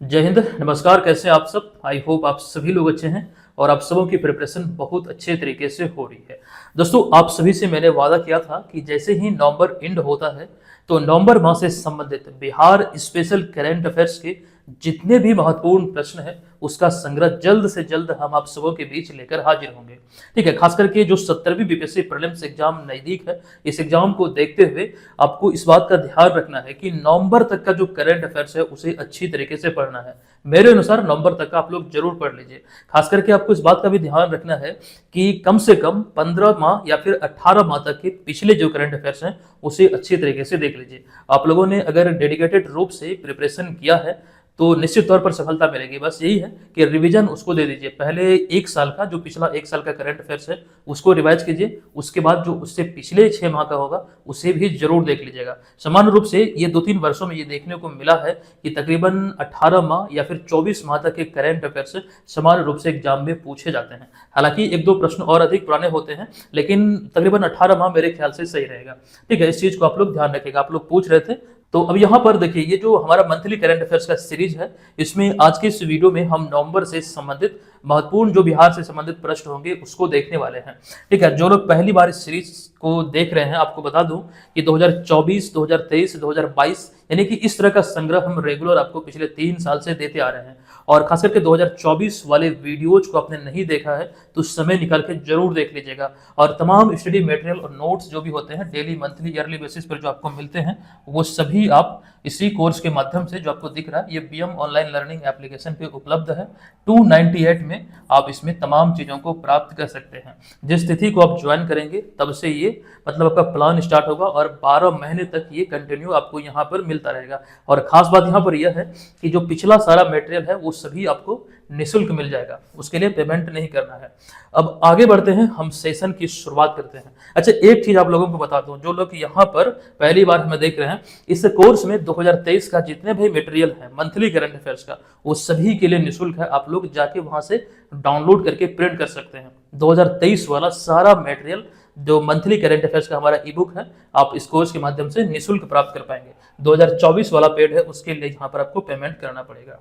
जय हिंद, नमस्कार। कैसे हैं आप सब? आई होप आप सभी लोग अच्छे हैं और आप सबों की प्रिपरेशन बहुत अच्छे तरीके से हो रही है। दोस्तों, आप सभी से मैंने वादा किया था कि जैसे ही नवंबर एंड होता है तो नवंबर माह से संबंधित बिहार स्पेशल करंट अफेयर्स के जितने भी महत्वपूर्ण प्रश्न हैं उसका संग्रह जल्द से जल्द हम आप सबों के बीच लेकर हाजिर होंगे। ठीक है, खास करके जो 17वीं बीपीएससी प्रीलिम्स एग्जाम नजदीक है, इस एग्जाम को देखते हुए आपको इस बात का ध्यान रखना है कि नवंबर तक का जो करंट अफेयर्स है उसे अच्छी तरीके से पढ़ना है। मेरे अनुसार नवंबर तक का आप लोग जरूर पढ़ लीजिए। खास करके आपको इस बात का भी ध्यान रखना है कि कम से कम 15 माह या फिर 18 माह तक के पिछले जो करंट अफेयर्स हैं उसे अच्छी तरीके से देख लीजिए। आप लोगों ने अगर डेडिकेटेड रूप से प्रिपरेशन किया है तो निश्चित तौर पर सफलता मिलेगी। बस यही है कि रिवीजन उसको दे दीजिए। पहले एक साल का, जो पिछला एक साल का करंट अफेयर्स है उसको रिवाइज कीजिए। उसके बाद जो उससे पिछले 6 माह का होगा उसे भी जरूर देख लीजिएगा। सामान्य रूप से ये 2-3 वर्षों में ये देखने को मिला है कि तकरीबन 18 माह या फिर 24 माह तक के करंट अफेयर्स सामान्य रूप से एग्जाम में पूछे जाते हैं। हालांकि 1-2 प्रश्न और अधिक पुराने होते हैं, लेकिन तकरीबन 18 माह मेरे ख्याल से सही रहेगा। ठीक है, इस चीज को आप लोग ध्यान रखिएगा। आप लोग पूछ रहे थे, तो अब यहाँ पर देखिए, ये जो हमारा मंथली करंट अफेयर्स का सीरीज है, इसमें आज के इस वीडियो में हम नवंबर से संबंधित महत्वपूर्ण जो बिहार से संबंधित प्रश्न होंगे उसको देखने वाले हैं। ठीक है, जो लोग पहली बार इस सीरीज को देख रहे हैं, आपको बता दूं कि 2024, 2023, 2022 यानी कि इस तरह का संग्रह हम रेगुलर आपको पिछले 3 साल से देते आ रहे हैं। और खास करके 2024 वाले वीडियोज को आपने नहीं देखा है तो समय निकाल के जरूर देख लीजिएगा। और तमाम स्टडी मटेरियल और नोट्स जो भी होते हैं डेली, मंथली, ईयरली बेसिस पर जो आपको मिलते हैं वो सभी आप इसी कोर्स के माध्यम से, जो आपको दिख रहा है, ये बीएम ऑनलाइन लर्निंग एप्लीकेशन पे उपलब्ध है। 298 में आप इसमें तमाम चीजों को प्राप्त कर सकते हैं। जिस तिथि को आप ज्वाइन करेंगे तब से ये मतलब आपका प्लान स्टार्ट होगा और 12 महीने तक ये कंटिन्यू आपको यहाँ पर मिलता रहेगा। और खास बात यहाँ पर यह है कि जो पिछला सारा मटेरियल है वो सभी आपको निःशुल्क मिल जाएगा, उसके लिए पेमेंट नहीं करना है। अब आगे बढ़ते हैं, हम सेशन की शुरुआत करते हैं। अच्छा, एक चीज आप लोगों को बता दूं, जो लोग यहाँ पर पहली बार हमें देख रहे हैं, इस कोर्स में 2023 का जितने भी मटेरियल है मंथली करंट अफेयर्स का, वो सभी के लिए निःशुल्क है। आप लोग जाके वहां से डाउनलोड करके प्रिंट कर सकते हैं। 2023 वाला सारा मटेरियल जो मंथली करंट अफेयर्स का हमारा ई बुक है, आप इस कोर्स के माध्यम से निःशुल्क प्राप्त कर पाएंगे। 2024 वाला पेड है, उसके लिए यहाँ पर आपको पेमेंट करना पड़ेगा।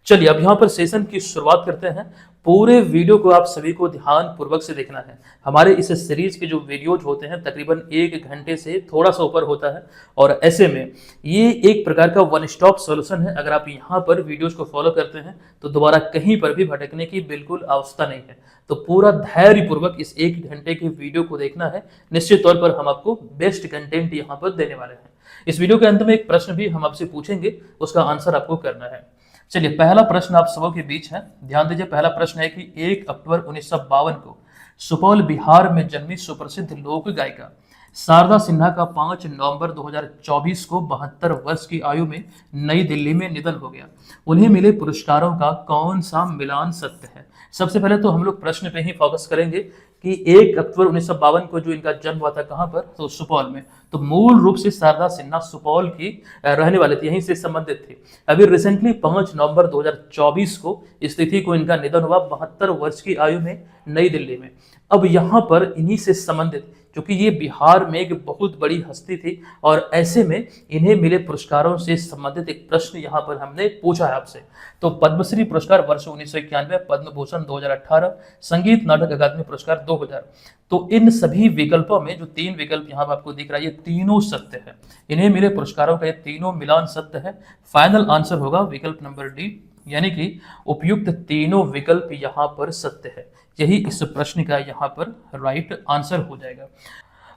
चलिए, अब यहाँ पर सेशन की शुरुआत करते हैं। पूरे वीडियो को आप सभी को ध्यान पूर्वक से देखना है। हमारे इस सीरीज के जो वीडियोज होते हैं तकरीबन 1 घंटे से थोड़ा सा ऊपर होता है, और ऐसे में ये एक प्रकार का वन स्टॉप सॉल्यूशन है। अगर आप यहाँ पर वीडियोज को फॉलो करते हैं तो दोबारा कहीं पर भी भटकने की बिल्कुल आवश्यकता नहीं है। तो पूरा धैर्यपूर्वक इस 1 घंटे के वीडियो को देखना है। निश्चित तौर पर हम आपको बेस्ट कंटेंट यहाँ पर देने वाले हैं। इस वीडियो के अंत में एक प्रश्न भी हम आपसे पूछेंगे, उसका आंसर आपको करना है। चलिए, पहला प्रश्न आप सबों के बीच है, ध्यान दीजिए। पहला प्रश्न है कि 1 अक्टूबर 1952 को सुपौल बिहार में जन्मी सुप्रसिद्ध लोक गायिका शारदा सिन्हा का 5 नवंबर 2024 को 72 वर्ष की आयु में नई दिल्ली में निधन हो गया। उन्हें मिले पुरस्कारों का कौन सा मिलान सत्य है? सबसे पहले तो हम लोग प्रश्न पे ही फोकस करेंगे कि 1 अक्टूबर 1952 को जो इनका जन्म हुआ था, कहाँ पर? तो सुपौल में। तो मूल रूप से शारदा सिन्हा सुपौल की रहने वाले थी, यहीं से संबंधित थी। अभी रिसेंटली 5 नवंबर 2024 को इस तिथि को इनका निधन हुआ, 72 वर्ष की आयु में, नई दिल्ली में। अब यहाँ पर इन्हीं से संबंधित, क्योंकि ये बिहार में एक बहुत बड़ी हस्ती थी और ऐसे में इन्हें मिले पुरस्कारों से संबंधित एक प्रश्न यहाँ पर हमने पूछा है आपसे। तो पद्मश्री पुरस्कार वर्ष 1991, पद्म भूषण 2018, संगीत नाटक अकादमी पुरस्कार 2000। तो इन सभी विकल्पों में जो 3 विकल्प यहाँ पर आपको दिख रहा है, ये तीनों सत्य है। इन्हें मिले पुरस्कारों का ये तीनों मिलान सत्य है। फाइनल आंसर होगा विकल्प नंबर डी, यानी कि उपयुक्त तीनों विकल्प यहाँ पर सत्य है। यही इस प्रश्न का यहाँ पर राइट आंसर हो जाएगा।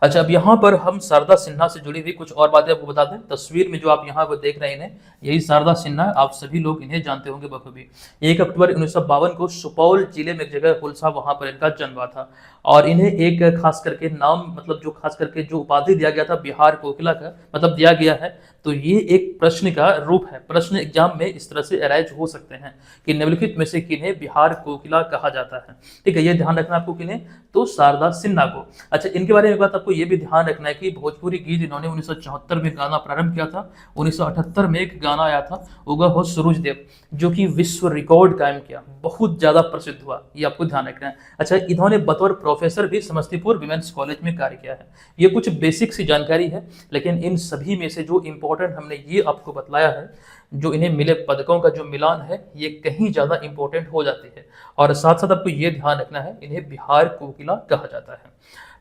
अच्छा, अब यहाँ पर हम शारदा सिन्हा से जुड़ी हुई कुछ और बातें आपको बता दें। तस्वीर में जो आप यहाँ पर देख रहे हैं, इन्हें, यही शारदा सिन्हा, आप सभी लोग इन्हें जानते होंगे बखूबी। 1 अक्टूबर 1952 को सुपौल जिले में एक जगह हुलसा, वहां पर इनका जन्म हुआ था। और इन्हें एक खास करके नाम, मतलब जो खास करके जो उपाधि दिया गया था बिहार कोकिला का, मतलब दिया गया है। तो ये एक प्रश्न का रूप है। प्रश्न एग्जाम में इस तरह से अराइज हो सकते हैं कि निम्नलिखित में से किन्हें बिहार कोकिला कहा जाता है। ठीक है, ये ध्यान रखना आपको, किन्हें? तो शारदा सिन्हा को। अच्छा, इनके बारे में एक बात आपको ये भी ध्यान रखना है कि भोजपुरी गीत इन्होंने 1974 में गाना प्रारंभ किया था। 1978 में एक गाना आया था, उगा हो सूरज देव, जो कि विश्व रिकॉर्ड कायम किया, बहुत ज्यादा प्रसिद्ध हुआ, ये आपको ध्यान रखना है। अच्छा, इन्होंने बतौर प्रोफेसर भी समस्तीपुर विमेंस कॉलेज में कार्य किया है। ये कुछ बेसिक सी जानकारी है, लेकिन इन सभी में से जो इम्पोर्टेंट हमने ये आपको बतलाया है, जो इन्हें मिले पदकों का जो मिलान है, ये कहीं ज़्यादा इंपॉर्टेंट हो जाती है। और साथ साथ आपको ये ध्यान रखना है, इन्हें बिहार कोकिला कहा जाता है।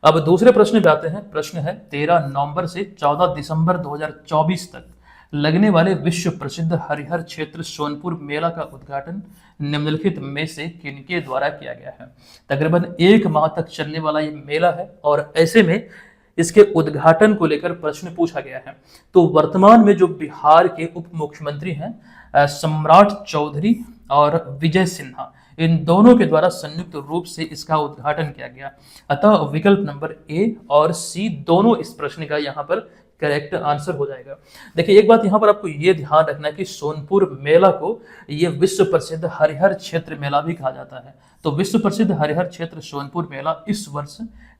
अब दूसरे प्रश्न पे आते हैं। प्रश्न है 13 नवंबर से 14 दिसंबर 2024 तक लगने वाले विश्व प्रसिद्ध हरिहर क्षेत्र सोनपुर मेला का उद्घाटन निम्नलिखित में से किनके द्वारा किया गया है। तकरीबन 1 माह तक चलने वाला ये मेला है और ऐसे में इसके उद्घाटन को लेकर प्रश्न पूछा गया है। तो वर्तमान में जो बिहार के उप मुख्यमंत्री हैं सम्राट चौधरी और विजय सिन्हा, इन दोनों के द्वारा संयुक्त रूप से इसका उद्घाटन किया गया। अतः विकल्प नंबर ए और सी दोनों इस प्रश्न का यहाँ पर करेक्ट आंसर हो जाएगा। देखिए एक बात यहाँ पर आपको ये ध्यान रखना है कि सोनपुर मेला को ये विश्व प्रसिद्ध हरिहर क्षेत्र मेला भी कहा जाता है। तो विश्व प्रसिद्ध हरिहर क्षेत्र सोनपुर मेला इस वर्ष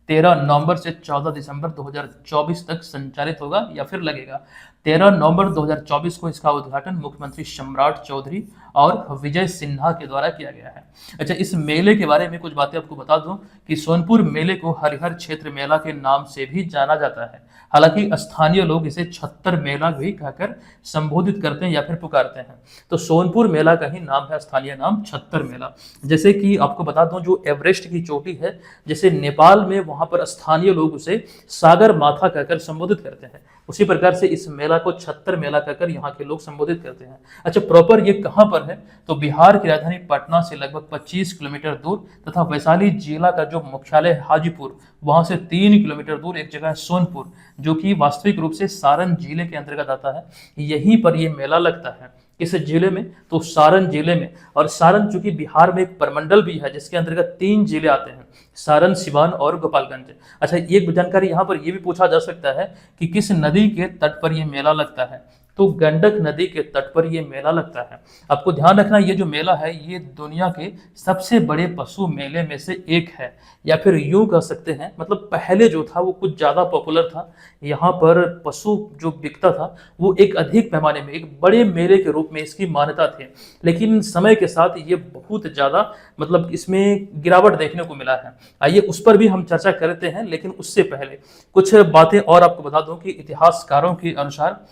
13 नवंबर से 14 दिसंबर 2024 तक संचालित होगा या फिर लगेगा। 13 नवंबर 2024 को इसका उद्घाटन मुख्यमंत्री सम्राट चौधरी और विजय सिन्हा के द्वारा किया गया है। अच्छा, इस मेले के बारे में कुछ बातें आपको बता दूं कि सोनपुर मेले को हरिहर क्षेत्र मेला के नाम से भी जाना जाता है। हालांकि स्थानीय लोग इसे छत्तर मेला भी कहकर संबोधित करते हैं या फिर पुकारते हैं। तो सोनपुर मेला का ही नाम है, स्थानीय नाम छत्तर मेला। जैसे कि आपको बता दूं, जो एवरेस्ट की चोटी है, जैसे नेपाल में वहां पर स्थानीय लोग उसे सागर माथा कहकर संबोधित करते हैं, उसी प्रकार से इस मेला को छत्तर मेला कहकर यहाँ के लोग संबोधित करते हैं। अच्छा, प्रॉपर ये कहाँ पर है? तो बिहार की राजधानी पटना से लगभग 25 किलोमीटर दूर तथा वैशाली जिला का जो मुख्यालय हाजीपुर, वहां से 3 किलोमीटर दूर एक जगह है सोनपुर, जो कि वास्तविक रूप से सारण जिले के अंतर्गत आता है। यहीं पर यह मेला लगता है। किस जिले में? तो सारण जिले में। और सारण चूंकि बिहार में एक प्रमंडल भी है जिसके अंतर्गत 3 जिले आते हैं, सारण, सिवान और गोपालगंज। अच्छा, एक जानकारी यहाँ पर यह भी पूछा जा सकता है कि किस नदी के तट पर यह मेला लगता है? तो गंडक नदी के तट पर यह मेला लगता है। आपको ध्यान रखना, ये जो मेला है ये दुनिया के सबसे बड़े पशु मेले में से एक है, या फिर यूं कह सकते हैं, मतलब पहले जो था वो कुछ ज्यादा पॉपुलर था। यहाँ पर पशु जो बिकता था वो एक अधिक पैमाने में, एक बड़े मेले के रूप में इसकी मान्यता थी। लेकिन समय के साथ ये बहुत ज्यादा, मतलब इसमें गिरावट देखने को मिला है। आइए उस पर भी हम चर्चा करते हैं, लेकिन उससे पहले कुछ बातें और आपको बता दूं कि इतिहासकारों के अनुसार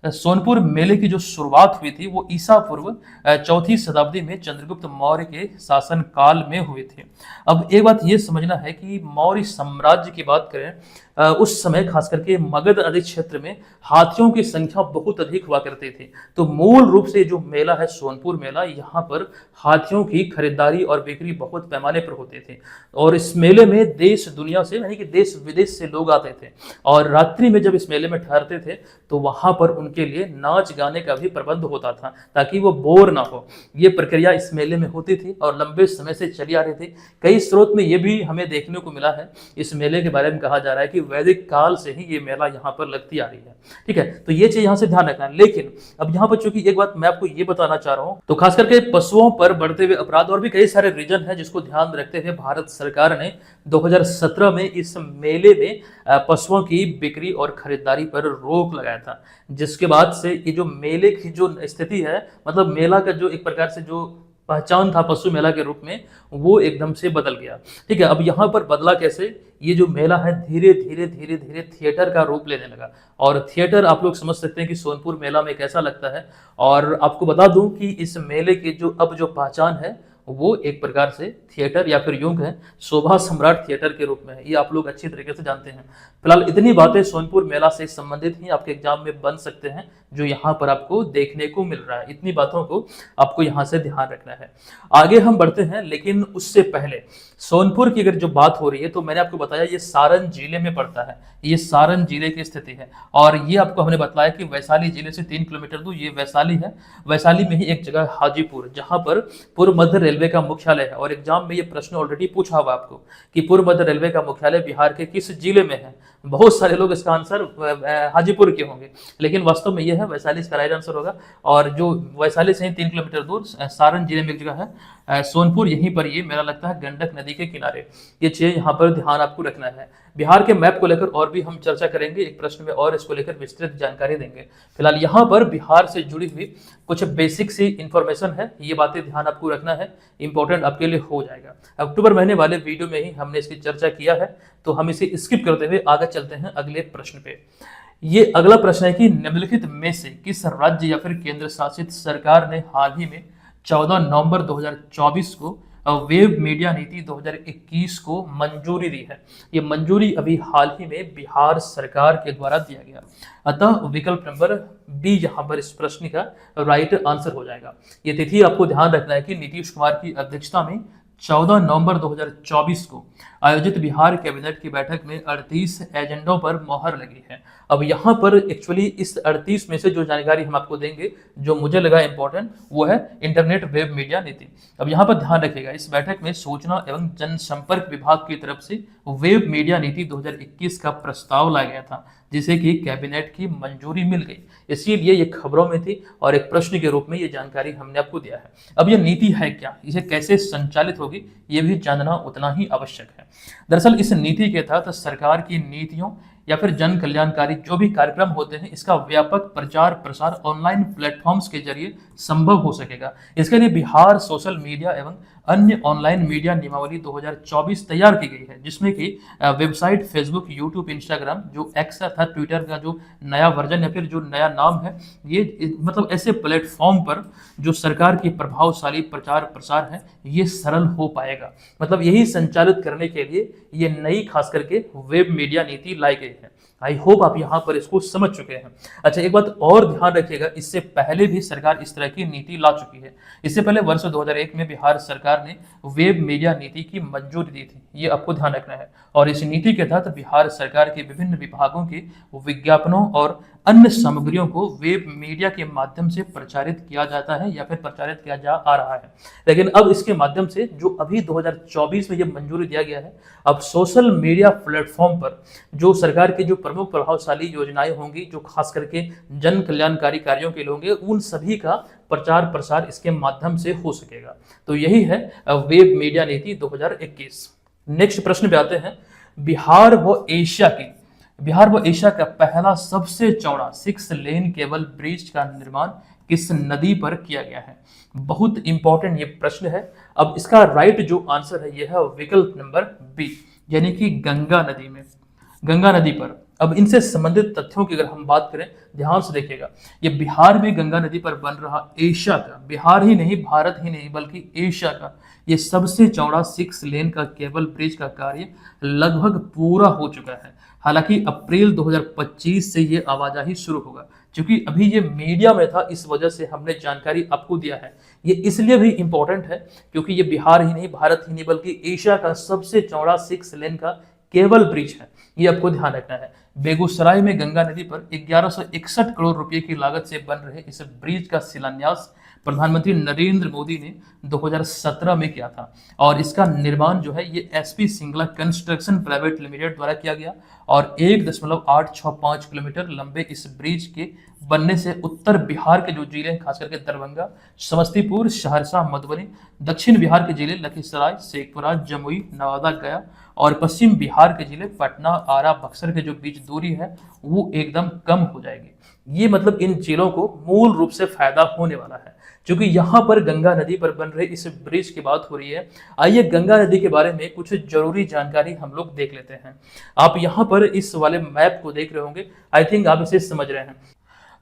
सोनपुर मेले की जो शुरुआत हुई थी वो ईसा पूर्व 4वीं शताब्दी में चंद्रगुप्त मौर्य के शासन काल में हुई थी। अब एक बात ये समझना है कि मौर्य साम्राज्य की बात करें, उस समय खास करके मगध आदि क्षेत्र में हाथियों की संख्या बहुत अधिक हुआ करती थी। तो मूल रूप से जो मेला है सोनपुर मेला, यहाँ पर हाथियों की खरीदारी और बिक्री बहुत पैमाने पर होती थी। और इस मेले में देश दुनिया से, यानी कि देश विदेश से लोग आते थे और रात्रि में जब इस मेले में ठहरते थे तो वहां पर उनके लिए नाच गाने का भी प्रबंध होता था ताकि वो बोर ना हो। ये प्रक्रिया इस मेले में होती थी और लंबे समय से चली आ रही थी। कई स्रोत में ये भी हमें देखने को मिला है, इस मेले के बारे में कहा जा रहा है कि वैदिक काल से ही ये मेला यहाँ पर लगती आ रही है। ठीक है, तो ये चीज यहाँ से ध्यान रखना है। लेकिन अब यहाँ पर चूंकि एक बात मैं आपको ये बताना चाह रहा हूँ, तो खास करके पशुओं पर बढ़ते हुए अपराध और भी कई सारे रीजन है जिसको ध्यान रखते हुए भारत सरकार ने 2017 में इस मेले में पशुओं की बिक्री और खरीदारी पर रोक लगाया था। जिसके बाद से ये जो मेले की जो स्थिति है, मतलब मेला का जो एक प्रकार से जो पहचान था पशु मेला के रूप में, वो एकदम से बदल गया। ठीक है, अब यहाँ पर बदला कैसे? ये जो मेला है धीरे धीरे धीरे धीरे थिएटर का रूप लेने लगा। और थिएटर आप लोग समझ सकते हैं कि सोनपुर मेला में कैसा लगता है। और आपको बता दूं कि इस मेले की जो अब जो पहचान है वो एक प्रकार से थिएटर या फिर यूं है शोभा सम्राट थिएटर के रूप में है। ये आप लोग अच्छी तरीके से जानते हैं। फिलहाल इतनी बातें सोनपुर मेला से संबंधित ही आपके एग्जाम में बन सकते हैं जो यहाँ पर आपको देखने को मिल रहा है। इतनी बातों को आपको यहाँ से ध्यान रखना है। आगे हम बढ़ते हैं, लेकिन उससे पहले सोनपुर की अगर जो बात हो रही है तो मैंने आपको बताया ये सारण जिले में पड़ता है। ये सारण जिले की स्थिति है और ये आपको हमने बताया कि वैशाली जिले से 3 किलोमीटर दूर ये वैशाली है। वैशाली में ही एक जगह हाजीपुर, जहां पर पूर्व मध्य रेलवे का मुख्यालय है। और एग्जाम में ये प्रश्न ऑलरेडी पूछा हुआ आपको कि पूर्व मध्य रेलवे का मुख्यालय बिहार के किस जिले में है? बहुत सारे लोग इसका आंसर हाजीपुर के होंगे, लेकिन वास्तव में यह है वैशाली इसका राइट आंसर होगा। और जो वैशाली से ही 3 किलोमीटर दूर सारण जिले में एक जगह है सोनपुर, यहीं पर ये मेरा लगता है गंडक नदी के किनारे। ये चीज यहाँ पर ध्यान आपको रखना है। बिहार के मैप को लेकर और भी हम चर्चा करेंगे, एक प्रश्न में और इसको लेकर विस्तृत जानकारी देंगे। फिलहाल यहाँ पर बिहार से जुड़ी हुई कुछ बेसिक सी इंफॉर्मेशन है, ये बातें ध्यान आपको रखना है, इंपॉर्टेंट आपके लिए हो जाएगा। अक्टूबर महीने वाले वीडियो में ही हमने इसकी चर्चा किया है, तो हम इसे स्किप करते हुए आगे चलते हैं अगले प्रश्न पे। ये अगला प्रश्न है कि निम्नलिखित में से किस राज्य या फिर केंद्र शासित सरकार ने हाल ही में 14 नवंबर 2024 को वेब मीडिया नीति 2021 को मंजूरी दी है। ये मंजूरी अभी हाल ही में बिहार सरकार के द्वारा दिया गया। अतः विकल्प नंबर बी यहाँ पर इस प्रश्न का राइट आंसर हो जाएगा। ये तिथि आपको ध्यान रखना है कि नीतीश कुमार की अध्यक्षता में 14 नवंबर 2024 को आयोजित बिहार कैबिनेट की बैठक में 38 एजेंडों पर मोहर लगी है। अब यहाँ पर एक्चुअली इस 38 में से जो जानकारी हम आपको देंगे, जो मुझे लगा इंपॉर्टेंट, वो है इंटरनेट वेब मीडिया नीति। अब यहाँ पर ध्यान रखिएगा, इस बैठक में सूचना एवं जनसंपर्क विभाग की तरफ से वेब मीडिया नीति 2021 का प्रस्ताव लाया गया था, जिसे कि कैबिनेट की मंजूरी मिल गई। इसीलिए ये खबरों में थी और एक प्रश्न के रूप में ये जानकारी हमने आपको दिया है। अब ये नीति है क्या, इसे कैसे संचालित होगी, ये भी जानना उतना ही आवश्यक है। दरअसल इस नीति के तहत सरकार की नीतियों या फिर जन कल्याणकारी जो भी कार्यक्रम होते हैं, इसका व्यापक प्रचार प्रसार ऑनलाइन प्लेटफॉर्म्स के जरिए संभव हो सकेगा। इसके लिए बिहार सोशल मीडिया एवं अन्य ऑनलाइन मीडिया नियमावली 2024 तैयार की गई है, जिसमें कि वेबसाइट, फेसबुक, यूट्यूब, इंस्टाग्राम, जो एक्स था, ट्विटर का जो नया वर्जन या फिर जो नया नाम है, ये मतलब ऐसे प्लेटफॉर्म पर जो सरकार की प्रभावशाली प्रचार प्रसार है, ये सरल हो पाएगा। मतलब यही संचालित करने के लिए ये नई खास करके वेब मीडिया नीति लाई गई है। आई होप आप यहाँ पर इसको समझ चुके हैं। अच्छा, एक बात और ध्यान रखिएगा, इससे पहले भी सरकार इस तरह की नीति ला चुकी है। इससे पहले वर्ष 2001 में बिहार सरकार ने वेब मीडिया नीति की मंजूरी दी थी, ये आपको ध्यान रखना है। और इस नीति के तहत बिहार सरकार के विभिन्न विभागों के विज्ञापनों और अन्य सामग्रियों को वेब मीडिया के माध्यम से प्रचारित किया जाता है या फिर प्रचारित किया जा आ रहा है। लेकिन अब इसके माध्यम से जो अभी 2024 में ये मंजूरी दिया गया है, अब सोशल मीडिया प्लेटफॉर्म पर जो सरकार की जो प्रमुख प्रभावशाली योजनाएं होंगी, जो खास करके जन कल्याणकारी कार्यों के लिए होंगे, उन सभी का प्रचार प्रसार इसके माध्यम से हो सकेगा। तो यही है वेब मीडिया नीति 2021। नेक्स्ट प्रश्न पे आते हैं। बिहार व एशिया का पहला सबसे चौड़ा 6 लेन केबल ब्रिज का निर्माण किस नदी पर किया गया है? बहुत इंपॉर्टेंट ये प्रश्न है। अब इसका राइट जो आंसर है, यह है विकल्प नंबर बी, यानी कि गंगा नदी पर। अब इनसे संबंधित तथ्यों की अगर हम बात करें, ध्यान से देखिएगा, ये बिहार में गंगा नदी पर बन रहा एशिया का, बिहार ही नहीं, भारत ही नहीं, बल्कि एशिया का ये सबसे चौड़ा 6 लेन का केबल ब्रिज का कार्य लगभग पूरा हो चुका है। हालांकि अप्रैल 2025 से ये आवाजाही शुरू होगा। क्योंकि अभी ये मीडिया में था, इस वजह से हमने जानकारी आपको दिया है। ये इसलिए भी इंपॉर्टेंट है क्योंकि ये बिहार ही नहीं, भारत ही नहीं, बल्कि एशिया का सबसे चौड़ा 6 लेन का केबल ब्रिज है, ये आपको ध्यान रखना है। बेगूसराय में गंगा नदी पर 1161 करोड़ रुपए की लागत से बन रहे इस ब्रिज का शिलान्यास प्रधानमंत्री नरेंद्र मोदी ने 2017 में किया था। और इसका निर्माण जो है ये SP Singla construction private limited द्वारा किया गया। और 1.865 किलोमीटर लंबे इस ब्रिज के बनने से उत्तर बिहार के जो जिले खास करके दरभंगा, समस्तीपुर, सहरसा, मधुबनी, दक्षिण बिहार के जिले लखीसराय, शेखपुरा, जमुई, नवादा, गया और पश्चिम बिहार के जिले पटना, आरा, बक्सर के जो बीच दूरी है वो एकदम कम हो जाएगी। ये मतलब इन जिलों को मूल रूप से फायदा होने वाला है क्योंकि यहाँ पर गंगा नदी पर बन रहे इस ब्रिज की बात हो रही है। आइए गंगा नदी के बारे में कुछ जरूरी जानकारी हम लोग देख लेते हैं। आप यहाँ पर इस वाले मैप को देख रहे होंगे, आई थिंक आप इसे समझ रहे हैं।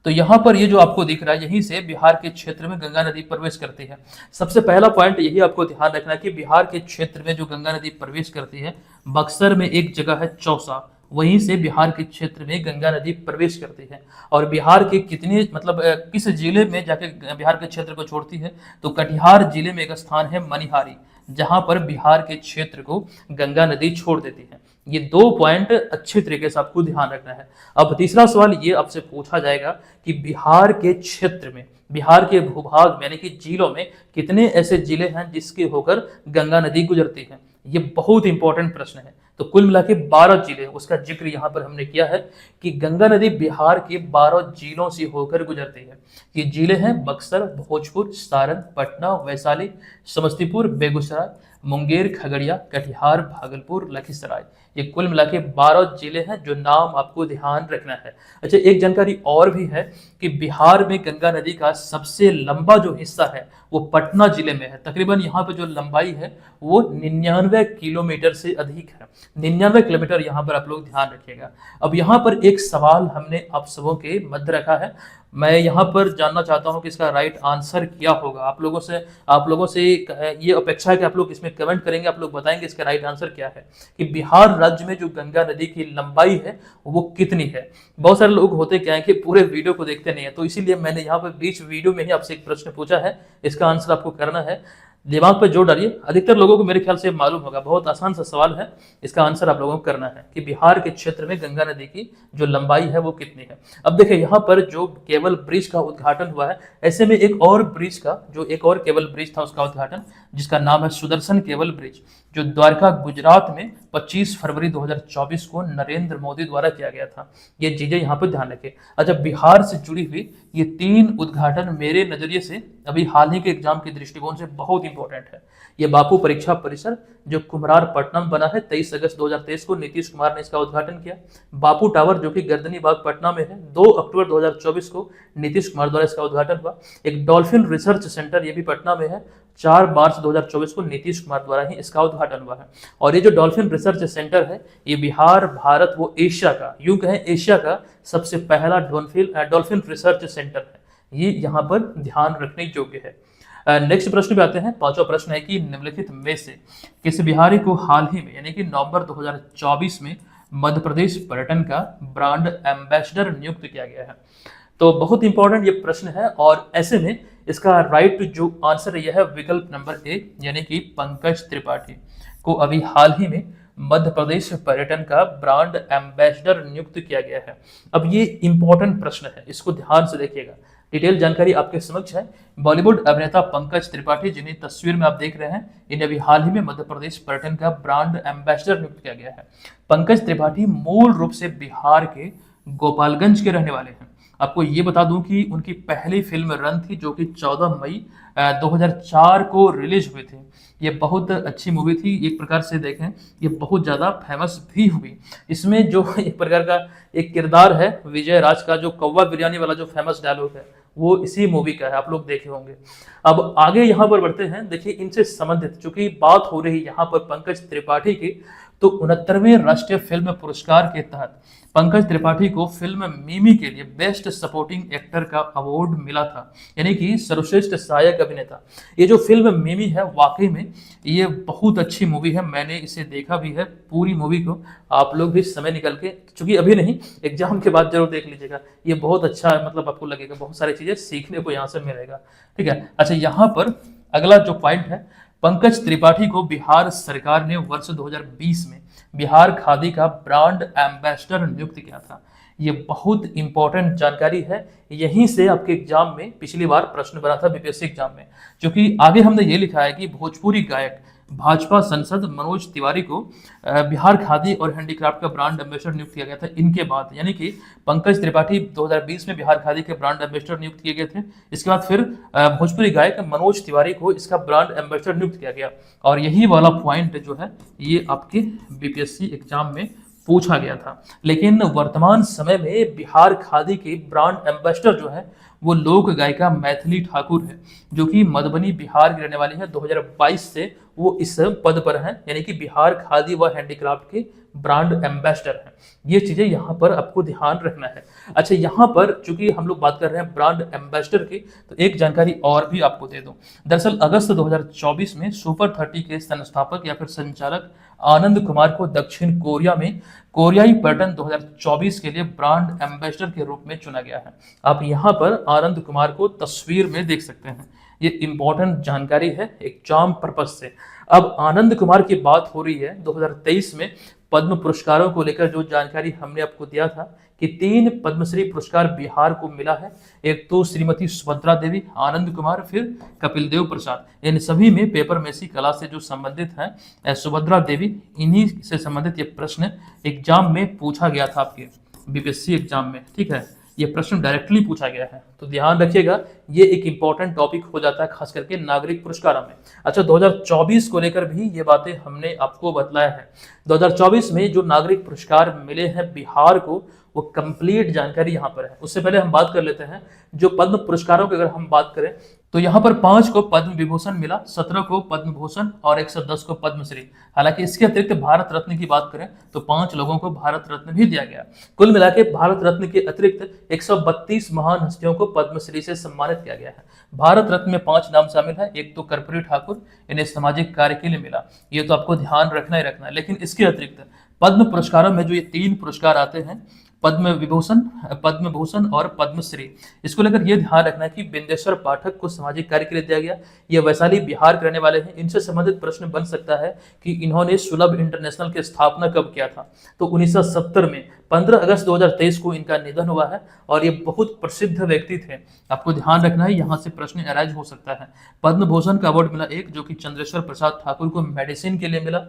तो यहाँ पर ये जो आपको दिख रहा है, यहीं से बिहार के क्षेत्र में गंगा नदी प्रवेश करती है। सबसे पहला पॉइंट यही आपको ध्यान रखना है कि बिहार के क्षेत्र में जो गंगा नदी प्रवेश करती है, बक्सर में एक जगह है चौसा, वहीं से बिहार के क्षेत्र में गंगा नदी प्रवेश करती है। और बिहार के कितने मतलब किस जिले में जाके बिहार के क्षेत्र को छोड़ती है, तो कटिहार जिले में एक स्थान है मनिहारी, जहां पर बिहार के क्षेत्र को गंगा नदी छोड़ देती है। ये 2 पॉइंट अच्छे तरीके से आपको ध्यान रखना है। अब तीसरा सवाल ये आपसे पूछा जाएगा कि बिहार के क्षेत्र में, बिहार के भूभाग में यानी कि जिलों में कितने ऐसे जिले हैं जिसके होकर गंगा नदी गुजरती है। ये बहुत इंपॉर्टेंट प्रश्न है। तो कुल मिला के 12 जिले, उसका जिक्र यहाँ पर हमने किया है कि गंगा नदी बिहार के 12 जिलों से होकर गुजरती है। ये जिले हैं बक्सर, भोजपुर, सारण, पटना, वैशाली, समस्तीपुर, बेगूसराय, मुंगेर, खगड़िया, कटिहार, भागलपुर, लखीसराय। ये कुल मिला के 12 जिले हैं जो नाम आपको ध्यान रखना है। अच्छा, एक जानकारी और भी है कि बिहार में गंगा नदी का सबसे लंबा जो हिस्सा है वो पटना जिले में है। तकरीबन यहाँ पे जो लंबाई है वो 99 किलोमीटर से अधिक है। 99 किलोमीटर यहाँ पर आप लोग ध्यान रखिएगा। अब यहाँ पर एक सवाल हमने आप सबों के मध्य रखा है, मैं यहाँ पर जानना चाहता हूँ कि इसका राइट आंसर क्या होगा। आप लोगों से ये अपेक्षा है कि आप लोग इसमें कमेंट करेंगे, आप लोग बताएंगे इसका राइट आंसर क्या है कि बिहार राज्य में जो गंगा नदी की लंबाई है वो कितनी है। बहुत सारे लोग होते क्या है कि पूरे वीडियो को देखते नहीं है, तो इसीलिए मैंने यहाँ पर बीच वीडियो में ही आपसे एक प्रश्न पूछा है, इसका आंसर आपको करना है। दिमाग पर जोर डालिए, अधिकतर लोगों को मेरे ख्याल से मालूम होगा, बहुत आसान सा सवाल है। इसका आंसर आप लोगों को करना है कि बिहार के क्षेत्र में गंगा नदी की जो लंबाई है वो कितनी है। अब देखिए यहाँ पर जो केबल ब्रिज का उद्घाटन हुआ है, ऐसे में एक और ब्रिज का जो एक और केबल ब्रिज था उसका उद्घाटन, जिसका नाम है सुदर्शन केबल ब्रिज, जो द्वारका गुजरात में 25 फरवरी 2024 को नरेंद्र मोदी द्वारा किया गया था। ये चीजें यहाँ पर ध्यान रखें। अच्छा, बिहार से जुड़ी हुई ये 3 उद्घाटन मेरे नजरिए से अभी हाल ही के एग्जाम के दृष्टिकोण से बहुत इंपॉर्टेंट है। ये बापू परीक्षा परिसर जो कुम्हरार पटना में बना है, 23 अगस्त 2023 को नीतीश कुमार ने इसका उद्घाटन किया। बापू टावर जो कि गर्दनी बाग पटना में है, 2 अक्टूबर 2024 को नीतीश कुमार द्वारा इसका उद्घाटन हुआ। एक डॉल्फिन रिसर्च सेंटर ये भी पटना में है, 4 मार्च 2024 को नीतीश कुमार द्वारा ही इसका उद्घाटन हुआ है। और ये जो डॉल्फिन रिसर्च सेंटर है ये बिहार, भारत व एशिया का, यूं कहें एशिया का सबसे पहला डॉल्फिन रिसर्च सेंटर है। ये यहाँ पर ध्यान रखने योग्य है। नेक्स्ट प्रश्न पे आते हैं। 5वां प्रश्न है कि निम्नलिखित में से किस बिहारी को हाल ही में यानी कि नवंबर 2024 में मध्य प्रदेश पर्यटन का ब्रांड एम्बेसडर नियुक्त किया गया है। तो बहुत इंपॉर्टेंट ये प्रश्न है और ऐसे में इसका राइट जो आंसर है यह है विकल्प नंबर ए, यानी कि पंकज त्रिपाठी को अभी हाल ही में मध्य प्रदेश पर्यटन का ब्रांड एम्बेसडर नियुक्त किया गया है। अब ये इंपॉर्टेंट प्रश्न है, इसको ध्यान से देखिएगा, डिटेल जानकारी आपके समक्ष है। बॉलीवुड अभिनेता पंकज त्रिपाठी, जिन्हें तस्वीर में आप देख रहे हैं, इन्हें अभी हाल ही में मध्य प्रदेश पर्यटन का ब्रांड एम्बेसडर नियुक्त किया गया है। पंकज त्रिपाठी मूल रूप से बिहार के गोपालगंज के रहने वाले हैं। आपको ये बता दूं कि उनकी पहली फिल्म रन थी जो कि 14 मई 2004 को रिलीज हुई थी। ये बहुत अच्छी मूवी थी, एक प्रकार से देखें ये बहुत ज़्यादा फेमस भी हुई। इसमें जो एक प्रकार का एक किरदार है विजय राज का, जो कौवा बिरयानी वाला जो फेमस डायलॉग है वो इसी मूवी का है, आप लोग देखे होंगे। अब आगे यहाँ पर बढ़ते हैं। देखिए इनसे संबंधित चूंकि बात हो रही यहाँ पर पंकज त्रिपाठी की, तो 69वें राष्ट्रीय फिल्म पुरस्कार के तहत पंकज त्रिपाठी को फिल्म मिमी के लिए बेस्ट सपोर्टिंग एक्टर का अवार्ड मिला था, यानी कि सर्वश्रेष्ठ सहायक अभिनेता। ये जो फिल्म मिमी है वाकई में ये बहुत अच्छी मूवी है, मैंने इसे देखा भी है पूरी मूवी को। आप लोग भी समय निकल के, चूंकि अभी नहीं एग्जाम के बाद जरूर देख लीजिएगा, ये बहुत अच्छा है, मतलब आपको लगेगा बहुत सारी चीजें सीखने को यहाँ से मिलेगा। ठीक है। अच्छा, यहाँ पर अगला जो पॉइंट है, पंकज त्रिपाठी को बिहार सरकार ने वर्ष 2020 में बिहार खादी का ब्रांड एम्बेसडर नियुक्त किया था। ये बहुत इंपॉर्टेंट जानकारी है, यहीं से आपके एग्जाम में पिछली बार प्रश्न बना था बीपीएससी एग्जाम में, क्योंकि आगे हमने ये लिखा है कि भोजपुरी गायक भाजपा सांसद मनोज तिवारी को बिहार खादी और हैंडीक्राफ्ट का ब्रांड एम्बेसडर नियुक्त किया गया था इनके बाद, यानी कि पंकज त्रिपाठी 2020 में बिहार खादी के ब्रांड एम्बेसडर नियुक्त किए गए थे। इसके बाद फिर भोजपुरी गायक मनोज तिवारी को इसका ब्रांड एम्बेसडर नियुक्त किया गया। और यही वाला पॉइंट जो है ये आपके बीपीएससी एग्जाम में पूछा गया था। लेकिन वर्तमान समय में बिहार खादी के ब्रांड एम्बेसडर जो है वो लोक गायिका मैथिली ठाकुर है, जो कि मधुबनी बिहार की रहने वाली है। 2022 से वो इस पद पर हैं, यानी कि बिहार खादी व हैंडीक्राफ्ट के ब्रांड एम्बेसडर हैं। ये चीजें यहाँ पर आपको ध्यान रखना है। अच्छा, यहाँ पर चूंकि हम लोग बात कर रहे हैं ब्रांड एम्बेसडर की, तो एक जानकारी और भी आपको दे दूं। दरअसल अगस्त 2024 में सुपर 30 के संस्थापक या फिर संचालक आनंद कुमार को दक्षिण कोरिया में कोरियाई पर्यटन 2024 के लिए ब्रांड एम्बेसडर के रूप में चुना गया है। आप यहाँ पर आनंद कुमार को तस्वीर में देख सकते हैं। ये इंपॉर्टेंट जानकारी है एग्जाम पर्पज से। अब आनंद कुमार की बात हो रही है 2023 में पद्म पुरस्कारों को लेकर जो जानकारी हमने आपको दिया था कि 3 पद्मश्री पुरस्कार बिहार को मिला है। एक तो श्रीमती सुभद्रा देवी, आनंद कुमार, फिर कपिल देव प्रसाद। इन सभी में पेपर मेसी कला से जो संबंधित है सुभद्रा देवी, इन्हीं से संबंधित ये प्रश्न एग्जाम में पूछा गया था आपके बीपीएससी एग्जाम में। ठीक है, ये प्रश्न डायरेक्टली पूछा गया है, तो ध्यान रखिएगा, ये एक इंपॉर्टेंट टॉपिक हो जाता है खास करके नागरिक पुरस्कारों में। अच्छा, 2024 को लेकर भी ये बातें हमने आपको बतलाया है। 2024 में जो नागरिक पुरस्कार मिले हैं बिहार को, वो कंप्लीट जानकारी यहाँ पर है। उससे पहले हम बात कर लेते हैं जो पद्म पुरस्कारों की अगर हम बात करें तो यहाँ पर 5 को पद्म विभूषण मिला, 17 को पद्म भूषण और 110 को पद्मश्री। हालांकि इसके अतिरिक्त भारत रत्न की बात करें तो 5 लोगों को भारत रत्न भी दिया गया। कुल मिला के भारत रत्न के अतिरिक्त 132 महान हस्तियों को पद्मश्री से सम्मानित किया गया है। भारत रत्न में 5 नाम शामिल है। एक तो कर्पूरी ठाकुर, इन्हें सामाजिक कार्य के लिए मिला, ये तो आपको ध्यान रखना ही रखना है। लेकिन इसके अतिरिक्त पद्म पुरस्कारों में जो ये 3 पुरस्कार आते हैं, पद्म विभूषण, पद्म भूषण और पद्मश्री, इसको लेकर यह ध्यान रखना है कि बिंदेश्वर पाठक को सामाजिक कार्य के लिए दिया गया। ये वैशाली बिहार के रहने वाले हैं। इनसे संबंधित प्रश्न बन सकता है कि इन्होंने सुलभ इंटरनेशनल की स्थापना कब किया था, तो 1970 में 15 अगस्त 2023 को इनका निधन हुआ है और ये बहुत प्रसिद्ध व्यक्ति थे। आपको ध्यान रखना है, यहाँ से प्रश्न अराइज हो सकता है। पद्म भूषण का अवार्ड मिला एक, जो कि चंद्रेश्वर प्रसाद ठाकुर को मेडिसिन के लिए मिला।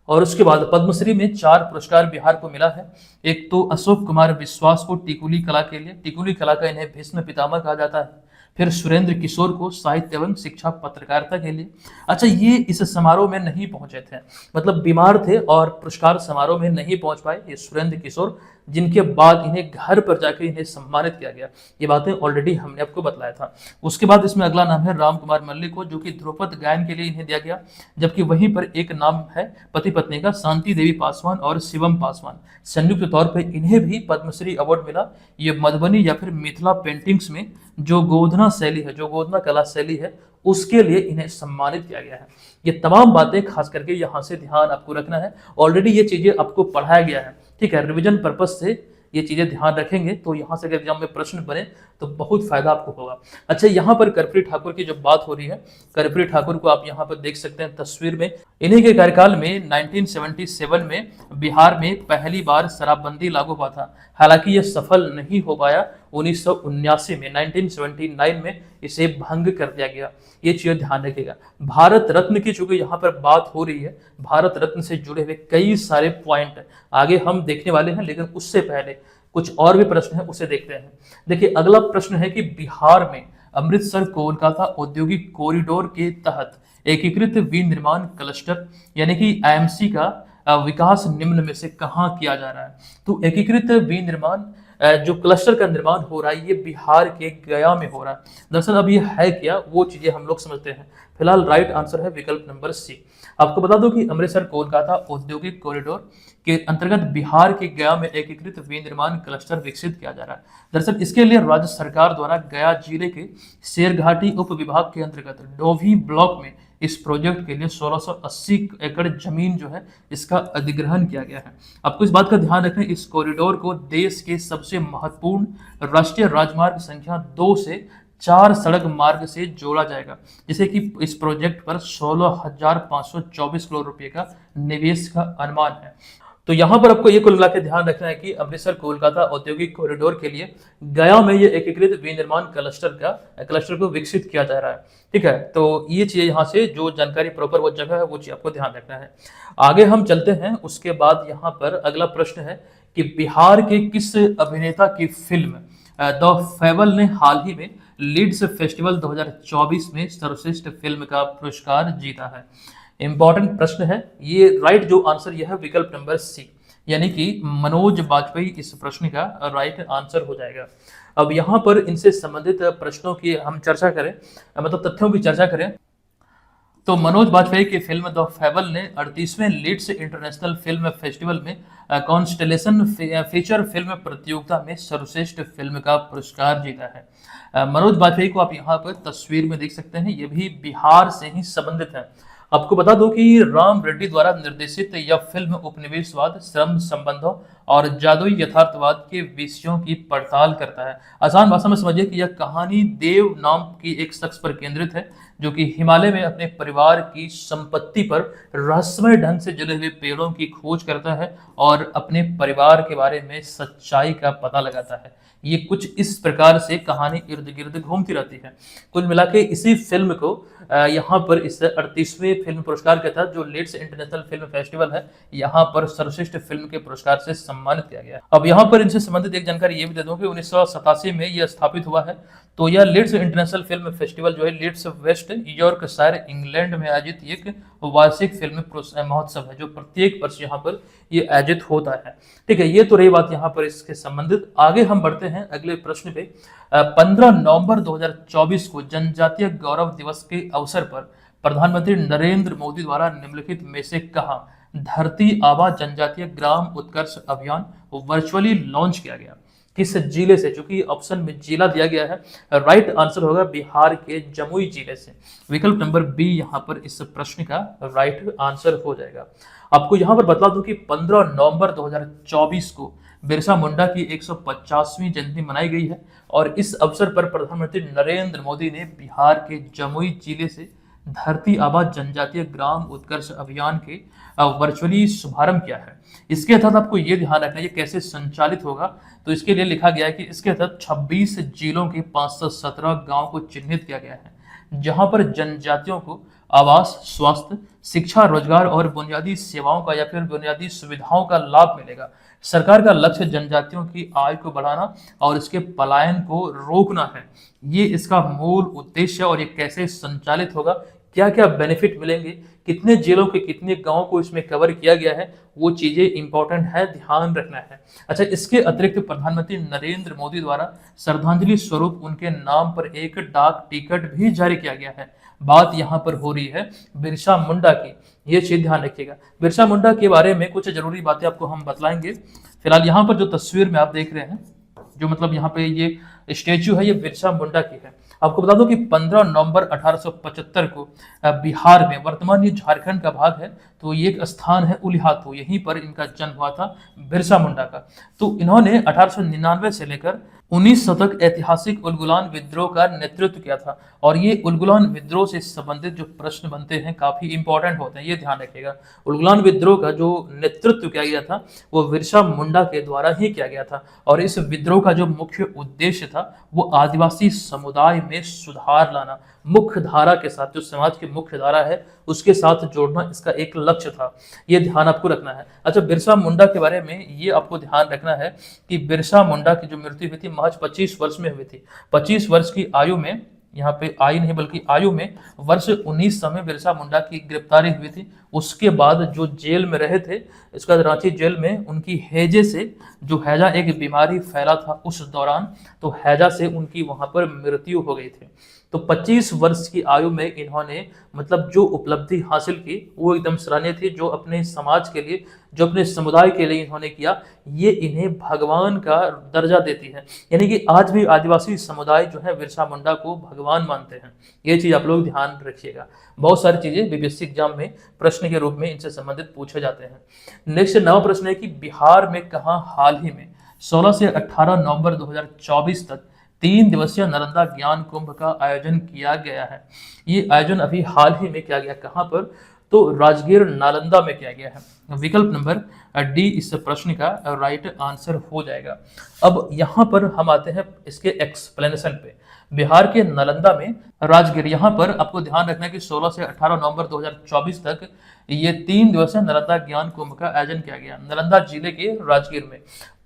और उसके बाद पद्मश्री में 4 पुरस्कार बिहार को मिला है। एक तो अशोक कुमार विश्वास को टिकुली कला के लिए, टिकुली कला का इन्हें भीष्म पितामह कहा जाता है। फिर सुरेंद्र किशोर को साहित्य एवं शिक्षा पत्रकारिता के लिए। अच्छा, ये इस समारोह में नहीं पहुंचे थे, मतलब बीमार थे और पुरस्कार समारोह में नहीं पहुंच पाए ये सुरेंद्र किशोर, जिनके बाद इन्हें घर पर जाकर इन्हें सम्मानित किया गया। ये बातें ऑलरेडी हमने आपको बतलाया था। उसके बाद इसमें अगला नाम है राम कुमार मल्लिक को, जो कि ध्रुपद गायन के लिए इन्हें दिया गया। जबकि वहीं पर एक नाम है पति पत्नी का, शांति देवी पासवान और शिवम पासवान। संयुक्त तौर पर इन्हें भी पद्मश्री अवार्ड मिला। ये मधुबनी या फिर मिथिला पेंटिंग्स में जो गोधना शैली है, जो गोधना कला शैली है, उसके लिए इन्हें सम्मानित किया गया है। ये तमाम बातें खास करके यहाँ से ध्यान आपको रखना है। ऑलरेडी ये चीजें आपको पढ़ाया गया है, ठीक है। रिवीजन पर्पज से ये चीजें ध्यान रखेंगे तो यहाँ से अगर एग्जाम में प्रश्न बने तो बहुत फायदा आपको होगा। अच्छा, यहाँ पर कर्पूरी ठाकुर की जो बात हो रही है, कर्पूरी ठाकुर को आप यहाँ पर देख सकते हैं तस्वीर में। इन्हीं के कार्यकाल में 1977 में बिहार में पहली बार शराबबंदी लागू हुआ था। हालांकि यह सफल नहीं हो पाया। 1979 में 1979 में इसे भंग कर दिया गया। ये चीज ध्यान रखिएगा। भारत रत्न की चूंकि यहाँ पर बात हो रही है, भारत रत्न से जुड़े हुए कई सारे पॉइंट आगे हम देखने वाले हैं, लेकिन उससे पहले कुछ और भी प्रश्न है, उसे देखते हैं। देखिए, अगला प्रश्न है कि बिहार में अमृतसर कोलकाता औद्योगिक कॉरिडोर के तहत एकीकृत विनिर्माण क्लस्टर यानी कि आईएमसी का विकास निम्न में से कहाँ किया जा रहा है। तो एकीकृत विनिर्माण जो क्लस्टर का निर्माण हो रहा है, ये बिहार के गया में हो रहा है। दरअसल अब ये है क्या, वो चीजें हम लोग समझते हैं। फिलहाल राइट आंसर है विकल्प नंबर सी। आपको बता दो कि अमृतसर कोलकाता औद्योगिक कॉरिडोर के अंतर्गत बिहार के गया में एकीकृत विनिर्माण क्लस्टर विकसित किया जा रहा है। दरअसल इसके लिए राज्य सरकार द्वारा गया जिले के शेरघाटी उप विभाग के अंतर्गत डोभी ब्लॉक में इस प्रोजेक्ट के लिए 1680 एकड़ जमीन जो है इसका अधिग्रहण किया गया है। आपको इस बात का ध्यान रखना है, इस कॉरिडोर को देश के सबसे महत्वपूर्ण राष्ट्रीय राजमार्ग संख्या 2 से 4 सड़क मार्ग से जोड़ा जाएगा, जिसे कि इस प्रोजेक्ट पर 16,524 करोड़ रुपए का निवेश का अनुमान है। तो यहाँ पर आपको ये कुल मिला के ध्यान रखना है कि अमृतसर कोलकाता औद्योगिक कॉरिडोर के लिए गया में ये एकीकृत विनिर्माण क्लस्टर को विकसित किया जा रहा है, ठीक है। तो ये चीज यहाँ से जो जानकारी प्रॉपर वो जगह है वो चीज आपको ध्यान रखना है। आगे हम चलते हैं। उसके बाद यहाँ पर अगला प्रश्न है कि बिहार के किस अभिनेता की फिल्म द फेबल ने हाल ही में लीड्स फेस्टिवल 2024 में सर्वश्रेष्ठ फिल्म का पुरस्कार जीता है। इंपॉर्टेंट प्रश्न है ये। राइट जो आंसर यह है विकल्प नंबर सी, यानी कि मनोज बाजपेयी इस प्रश्न का राइट आंसर हो जाएगा। अब यहाँ पर इनसे संबंधित प्रश्नों की हम चर्चा करें, मतलब तथ्यों की चर्चा करें, तो मनोज बाजपेयी की फिल्म द फेबल ने 38वें लीड्स इंटरनेशनल फिल्म फेस्टिवल में कॉन्स्टेलेशन फीचर फिल्म प्रतियोगिता में सर्वश्रेष्ठ फिल्म का पुरस्कार जीता है। मनोज बाजपेयी को आप यहाँ पर तस्वीर में देख सकते हैं, ये भी बिहार से ही संबंधित है। आपको बता दूं कि राम रेड्डी द्वारा निर्देशित यह फिल्म उपनिवेशवाद, श्रम संबंधों और जादुई यथार्थवाद के विषयों की पड़ताल करता है। आसान भाषा में समझिए कि यह कहानी देव नाम की एक शख्स पर केंद्रित है जो कि हिमालय में अपने परिवार की संपत्ति पर रहस्यमय ढंग से जले हुए पेड़ों की खोज करता है और अपने परिवार के बारे में सच्चाई का पता लगाता है। ये कुछ इस प्रकार से कहानी इर्द गिर्द घूमती रहती है। कुल मिला के इसी फिल्म को यहाँ पर इस 38वें फिल्म पुरस्कार के तहत जो लीड्स इंटरनेशनल फिल्म फेस्टिवल है, यहाँ पर सर्वश्रेष्ठ फिल्म के पुरस्कार से सम्मानित किया गया। अब यहाँ पर इनसे संबंधित एक जानकारी ये भी दे दूं कि 1987 में यह स्थापित हुआ है। तो यह लीड्स इंटरनेशनल फिल्म फेस्टिवल जो है लीड्स वेस्ट यॉर्कशायर इंग्लैंड में आयोजित एक वार्षिक फिल्म महोत्सव है जो प्रत्येक वर्ष यहाँ पर ये आयोजित होता है। ठीक है, ये तो रही बात यहाँ पर इसके संबंधित। आगे हम बढ़ते हैं अगले प्रश्न पे। 15 नवंबर 2024 को जनजातीय गौरव दिवस के अवसर पर प्रधानमंत्री नरेंद्र मोदी द्वारा निम्नलिखित में से कहा धरती आबा जनजातीय ग्राम उत्कर्ष अभियान वर्चुअली लॉन्च किया गया? किस जिले से? चूंकि ऑप्शन में जिला दिया गया है, राइट आंसर होगा बिहार के जमुई जिले से। विकल्प नंबर बी यहाँ पर इस प्रश्न का राइट आंसर हो जाएगा। आपको यहाँ पर बता दूं कि 15 नवंबर 2024 को बिरसा मुंडा की 150वीं जयंती मनाई गई है और इस अवसर पर प्रधानमंत्री नरेंद्र मोदी ने बिहार के जमुई जिले से धरती आबा जनजातीय ग्राम उत्कर्ष अभियान के वर्चुअली शुभारंभ किया है। इसके तहत आपको ये ध्यान रखना है ये कैसे संचालित होगा। तो इसके लिए लिखा गया है कि इसके तहत 26 जिलों के 517 गांव को चिन्हित किया गया है जहां पर जनजातियों को आवास, स्वास्थ्य, शिक्षा, रोजगार और बुनियादी सेवाओं का या फिर बुनियादी सुविधाओं का लाभ मिलेगा। सरकार का लक्ष्य जनजातियों की आय को बढ़ाना और इसके पलायन को रोकना है। ये इसका मूल उद्देश्य है। और ये कैसे संचालित होगा, क्या क्या बेनिफिट मिलेंगे, कितने जिलों के कितने गांवों को इसमें कवर किया गया है, वो चीजें इंपॉर्टेंट है, ध्यान रखना है। अच्छा, इसके अतिरिक्त प्रधानमंत्री नरेंद्र मोदी द्वारा श्रद्धांजलि स्वरूप उनके नाम पर एक डाक टिकट भी जारी किया गया है। बात यहाँ पर हो रही है बिरसा मुंडा की, ये चीज ध्यान रखिएगा। बिरसा मुंडा के बारे में कुछ जरूरी बातें आपको हम बतलाएंगे। फिलहाल यहाँ पर जो तस्वीर में आप देख रहे हैं, जो मतलब यहाँ पे ये स्टेच्यू है, ये बिरसा मुंडा की है। आपको बता दो कि 15 नवंबर 1875 को बिहार में, वर्तमान ये झारखंड का भाग है, तो ये एक स्थान है उलिहातू, यहीं पर इनका जन्म हुआ था बिरसा मुंडा का। तो इन्होंने 1899 से लेकर 1900 तक ऐतिहासिक उलगुलान विद्रोह का नेतृत्व किया था। और ये उलगुलान विद्रोह से संबंधित जो प्रश्न बनते हैं काफी इंपॉर्टेंट होते हैं, ये ध्यान रखिएगा। उलगुलान विद्रोह का जो नेतृत्व किया गया था वो बिरसा मुंडा के द्वारा ही किया गया था। और इस विद्रोह का जो मुख्य उद्देश्य था वो आदिवासी समुदाय में सुधार लाना, मुख्य धारा के साथ, जो समाज की मुख्य धारा है उसके साथ जोड़ना इसका एक लक्ष्य था। ये ध्यान आपको रखना है। अच्छा, बिरसा मुंडा के बारे में ये आपको ध्यान रखना है कि बिरसा मुंडा की जो मृत्यु हुई थी महज 25 वर्ष में हुई थी। 25 वर्ष की आयु में, यहाँ पे आयु नहीं बल्कि आयु में, वर्ष 1900 में बिरसा मुंडा की गिरफ्तारी हुई थी। उसके बाद जो जेल में रहे थे, इसका रांची जेल में उनकी हैजे से, जो हैजा एक बीमारी फैला था उस दौरान, तो हैजा से उनकी वहां पर मृत्यु हो गई थी। तो 25 वर्ष की आयु में इन्होंने मतलब जो उपलब्धि हासिल की वो एकदम सराहनीय थी। जो अपने समाज के लिए, जो अपने समुदाय के लिए इन्होंने किया, ये इन्हें भगवान का दर्जा देती है। यानी कि आज भी आदिवासी समुदाय जो है बिरसा मुंडा को भगवान मानते हैं। ये चीज आप लोग ध्यान रखिएगा। बहुत सारी चीजें बीपीएससी एग्जाम में प्रश्न के रूप में इनसे संबंधित पूछे जाते हैं। नेक्स्ट नवा प्रश्न है कि बिहार में कहाँ हाल ही में 16 से 18 नवंबर 2024 तक 3 दिवसीय नालंदा ज्ञान कुंभ का आयोजन किया गया है? ये आयोजन अभी हाल ही में किया गया, कहाँ पर? तो राजगीर नालंदा में किया गया है। विकल्प नंबर डी इस प्रश्न का राइट आंसर हो जाएगा। अब यहाँ पर हम आते हैं इसके एक्सप्लेनेशन पे। बिहार के नालंदा में राजगीर, यहाँ पर आपको ध्यान रखना है कि 16 से 18 नवंबर 2024 तक ये 3 दिवसीय नालंदा ज्ञान कुंभ का आयोजन किया गया नालंदा जिले के राजगीर में।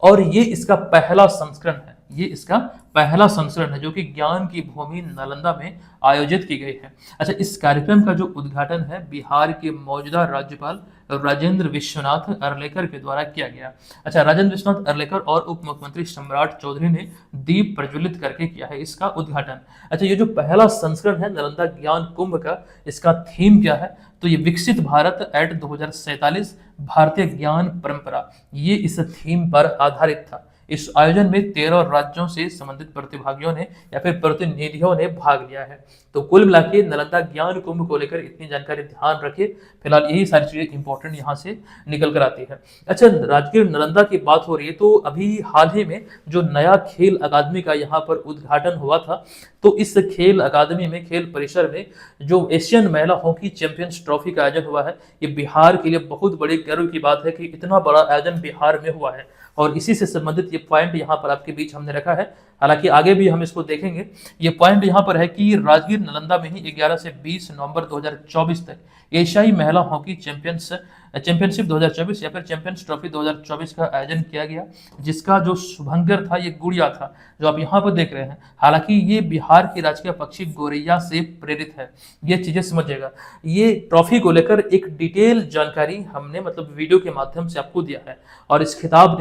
और ये इसका पहला संस्करण है, ये इसका पहला संस्करण है जो कि ज्ञान की भूमि नालंदा में आयोजित की गई है। अच्छा, इस कार्यक्रम का जो उद्घाटन है बिहार के मौजूदा राज्यपाल राजेंद्र विश्वनाथ अर्लेकर के द्वारा किया गया। अच्छा, राजेंद्र विश्वनाथ अर्लेकर और उप मुख्यमंत्री सम्राट चौधरी ने दीप प्रज्वलित करके किया है इसका उद्घाटन। अच्छा, ये जो पहला संस्करण है नालंदा ज्ञान कुंभ का, इसका थीम क्या है? तो ये विकसित भारत एट 2047 भारतीय ज्ञान परंपरा, ये इस थीम पर आधारित था। इस आयोजन में 13 राज्यों से संबंधित प्रतिभागियों ने या फिर प्रतिनिधियों ने भाग लिया है। तो कुल मिला के नालंदा ज्ञान कुंभ को लेकर इतनी जानकारी ध्यान रखिए। फिलहाल यही सारी चीजें इंपॉर्टेंट यहाँ से निकल कर आती है। अच्छा, राजगीर नालंदा की बात हो रही है तो अभी हाल ही में जो नया खेल अकादमी का यहाँ पर उद्घाटन हुआ था, तो इस खेल अकादमी में, खेल परिसर में जो एशियन महिला हॉकी चैंपियंस ट्रॉफी का आयोजन हुआ है, ये बिहार के लिए बहुत बड़े गर्व की बात है कि इतना बड़ा आयोजन बिहार में हुआ है। और इसी से संबंधित ये पॉइंट यहाँ पर आपके बीच हमने रखा है, हालांकि आगे भी हम इसको देखेंगे। ये पॉइंट यहाँ पर है कि राजगीर नालंदा में ही 11 से 20 नवंबर 2024 तक एशियाई महिला हॉकी चैंपियनशिप 2024 या फिर चैंपियंस ट्रॉफी 2024 का आयोजन किया गया, जिसका जो शुभंकर था, ये गुड़िया था जो आप यहाँ पर देख रहे हैं। हालांकि ये बिहार के राजकीय पक्षी गोरैया से प्रेरित है, ये चीजें समझिएगा। ये ट्रॉफी को लेकर एक डिटेल जानकारी हमने मतलब वीडियो के माध्यम से आपको दिया है, और इस खिताब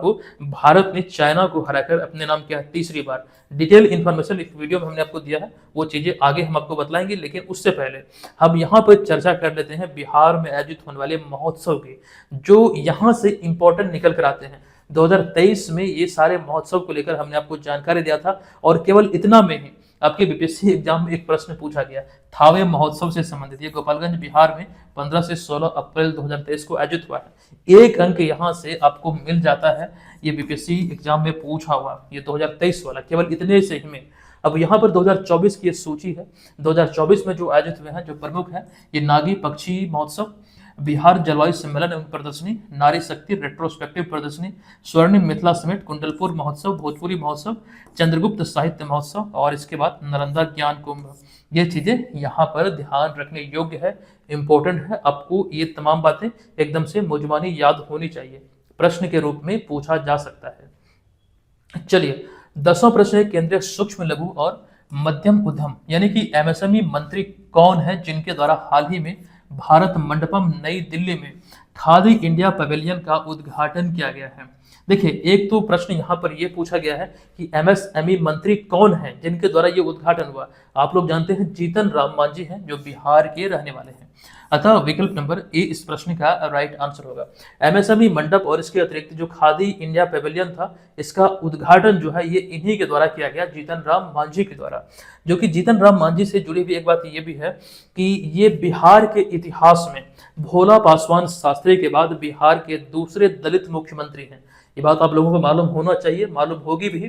को भारत ने चाइना को हराकर अपने नाम किया तीसरी बार। डिटेल इन्फॉर्मेशन इस वीडियो में हमने आपको दिया है, वो चीजें आगे हम आपको बतलाएंगे, लेकिन उससे पहले हम यहाँ पर चर्चा कर लेते हैं बिहार में आयोजित होने वाले महोत्सव की, जो यहाँ से इंपॉर्टेंट निकल कर आते हैं। 2023 में ये सारे महोत्सव को लेकर हमने आपको जानकारी दिया था, और केवल इतना में ही आपके बीपीएससी एग्जाम में एक प्रश्न पूछा गया थावे महोत्सव से संबंधित। ये गोपालगंज बिहार में 15 से 16 अप्रैल 2023 को आयोजित हुआ है। एक अंक यहाँ से आपको मिल जाता है, ये बीपीएससी एग्जाम में पूछा हुआ, ये 2023 वाला, केवल इतने से ही में। अब यहाँ पर 2024 की सूची है। 2024 में जो आयोजित हुए हैं, जो प्रमुख है, ये नागी पक्षी महोत्सव, बिहार जलवायु सम्मेलन एवं प्रदर्शनी, नारी शक्ति रेट्रोस्पेक्टिव प्रदर्शनी, स्वर्णिम मिथिला समिट, कुंडलपुर महोत्सव, भोजपुरी महोत्सव, चंद्रगुप्त साहित्य महोत्सव, और इसके बाद नालंदा ज्ञान कुंभ। ये चीजें यहाँ पर ध्यान रखने योग्य है, इंपॉर्टेंट है। आपको ये तमाम बातें एकदम से मुजमानी याद होनी चाहिए, प्रश्न के रूप में पूछा जा सकता है। चलिए, 10वां प्रश्न है, केंद्रीय सूक्ष्म लघु और मध्यम उद्यम यानी कि एमएसएमई मंत्री कौन है जिनके द्वारा हाल ही में भारत मंडपम नई दिल्ली में खादी इंडिया पवेलियन का उद्घाटन किया गया है। देखिए, एक तो प्रश्न यहाँ पर यह पूछा गया है कि एमएसएमई मंत्री कौन है जिनके द्वारा ये उद्घाटन हुआ। आप लोग जानते हैं जीतन राम मांझी हैं, जो बिहार के रहने वाले हैं। अतः विकल्प नंबर ए इस प्रश्न का राइट आंसर होगा। एमएसएमई मंडप और इसके अतिरिक्त जो खादी इंडिया पेवेलियन था, इसका उद्घाटन जो है ये इन्हीं के द्वारा किया गया, जीतन राम मांझी के द्वारा। जो कि जीतन राम मांझी से जुड़ी हुई एक बात ये भी है कि ये बिहार के इतिहास में भोला पासवान शास्त्री के बाद बिहार के दूसरे दलित मुख्यमंत्री हैं। ये बात आप लोगों को मालूम होना चाहिए, मालूम होगी भी,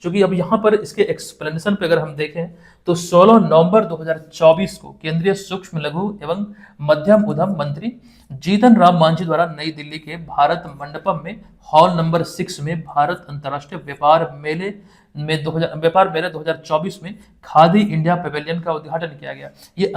क्योंकि अब यहाँ पर इसके एक्सप्लेनेशन पे अगर हम देखें तो 16 नवंबर 2024 को केंद्रीय सूक्ष्म लघु एवं मध्यम उद्यम मंत्री जीतन राम मांझी द्वारा नई दिल्ली के भारत मंडपम में हॉल नंबर 6 में भारत अंतर्राष्ट्रीय व्यापार मेले 2024 में खादी इंडिया पवेलियन का उद्घाटन किया गया। ये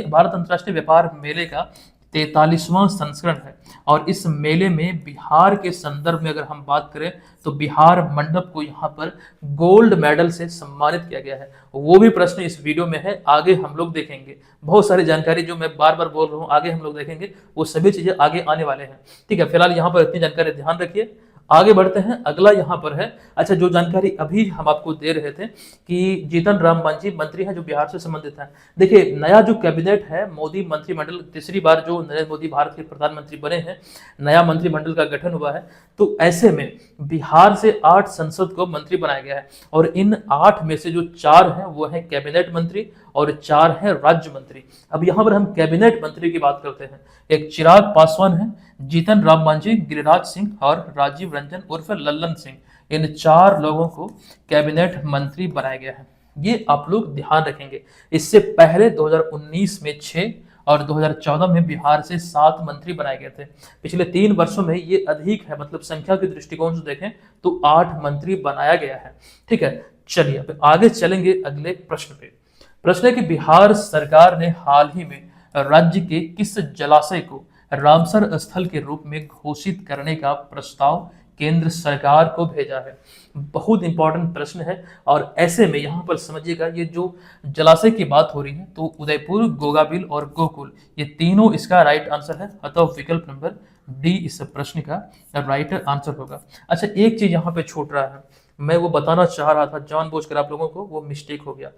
भारत अंतर्राष्ट्रीय व्यापार मेले का 43वां संस्करण है, और इस मेले में बिहार के संदर्भ में अगर हम बात करें तो बिहार मंडप को यहाँ पर गोल्ड मेडल से सम्मानित किया गया है। वो भी प्रश्न इस वीडियो में है, आगे हम लोग देखेंगे। बहुत सारी जानकारी जो मैं बार बार बोल रहा हूँ, आगे हम लोग देखेंगे, वो सभी चीजें आगे आने वाले हैं। ठीक है, फिलहाल यहाँ पर इतनी जानकारी ध्यान रखिए। आगे बढ़ते हैं, अगला यहाँ पर है, अच्छा, जो जानकारी अभी हम आपको दे रहे थे कि जीतन राम मांझी मंत्री हैं जो बिहार से संबंधित हैं। देखिए, नया जो कैबिनेट है, मोदी मंत्रिमंडल, तीसरी बार जो नरेंद्र मोदी भारत के प्रधानमंत्री बने हैं, नया मंत्रिमंडल का गठन हुआ है। तो ऐसे में बिहार से 8 सांसद को मंत्री बनाया गया है, और इन 8 में से जो 4 हैं वो हैं कैबिनेट मंत्री और 4 हैं राज्य मंत्री। अब यहाँ पर हम कैबिनेट मंत्री की बात करते हैं। एक चिराग पासवान है, जीतन राम मांझी, गिरिराज सिंह और राजीव रंजन उर्फ लल्लन सिंह, इन 4 लोगों को कैबिनेट मंत्री बनाया गया है। ये आप लोग ध्यान रखेंगे। इससे पहले 2019 में 6 और 2014 में बिहार से 7 मंत्री बनाए गए थे। पिछले 3 वर्षों में ये अधिक है, मतलब संख्या के दृष्टिकोण से देखें तो 8 मंत्री बनाया गया है। ठीक है, चलिए अब आगे चलेंगे अगले प्रश्न पे। प्रश्न है कि बिहार सरकार ने हाल ही में राज्य के किस जलाशय को रामसर स्थल के रूप में घोषित करने का प्रस्ताव केंद्र सरकार को भेजा है। बहुत इंपॉर्टेंट प्रश्न है, और ऐसे में यहाँ पर समझिएगा, ये जो जलाशय की बात हो रही है तो उदयपुर, गोगाबिल और गोकुल, ये तीनों इसका राइट आंसर है। अतः विकल्प नंबर डी इस प्रश्न का राइट आंसर होगा। अच्छा, एक चीज यहाँ पे छूट रहा है, मैं वो बताना चाह रहा था जानबूझकर आप लोगों को, वो मिस्टेक हो गया।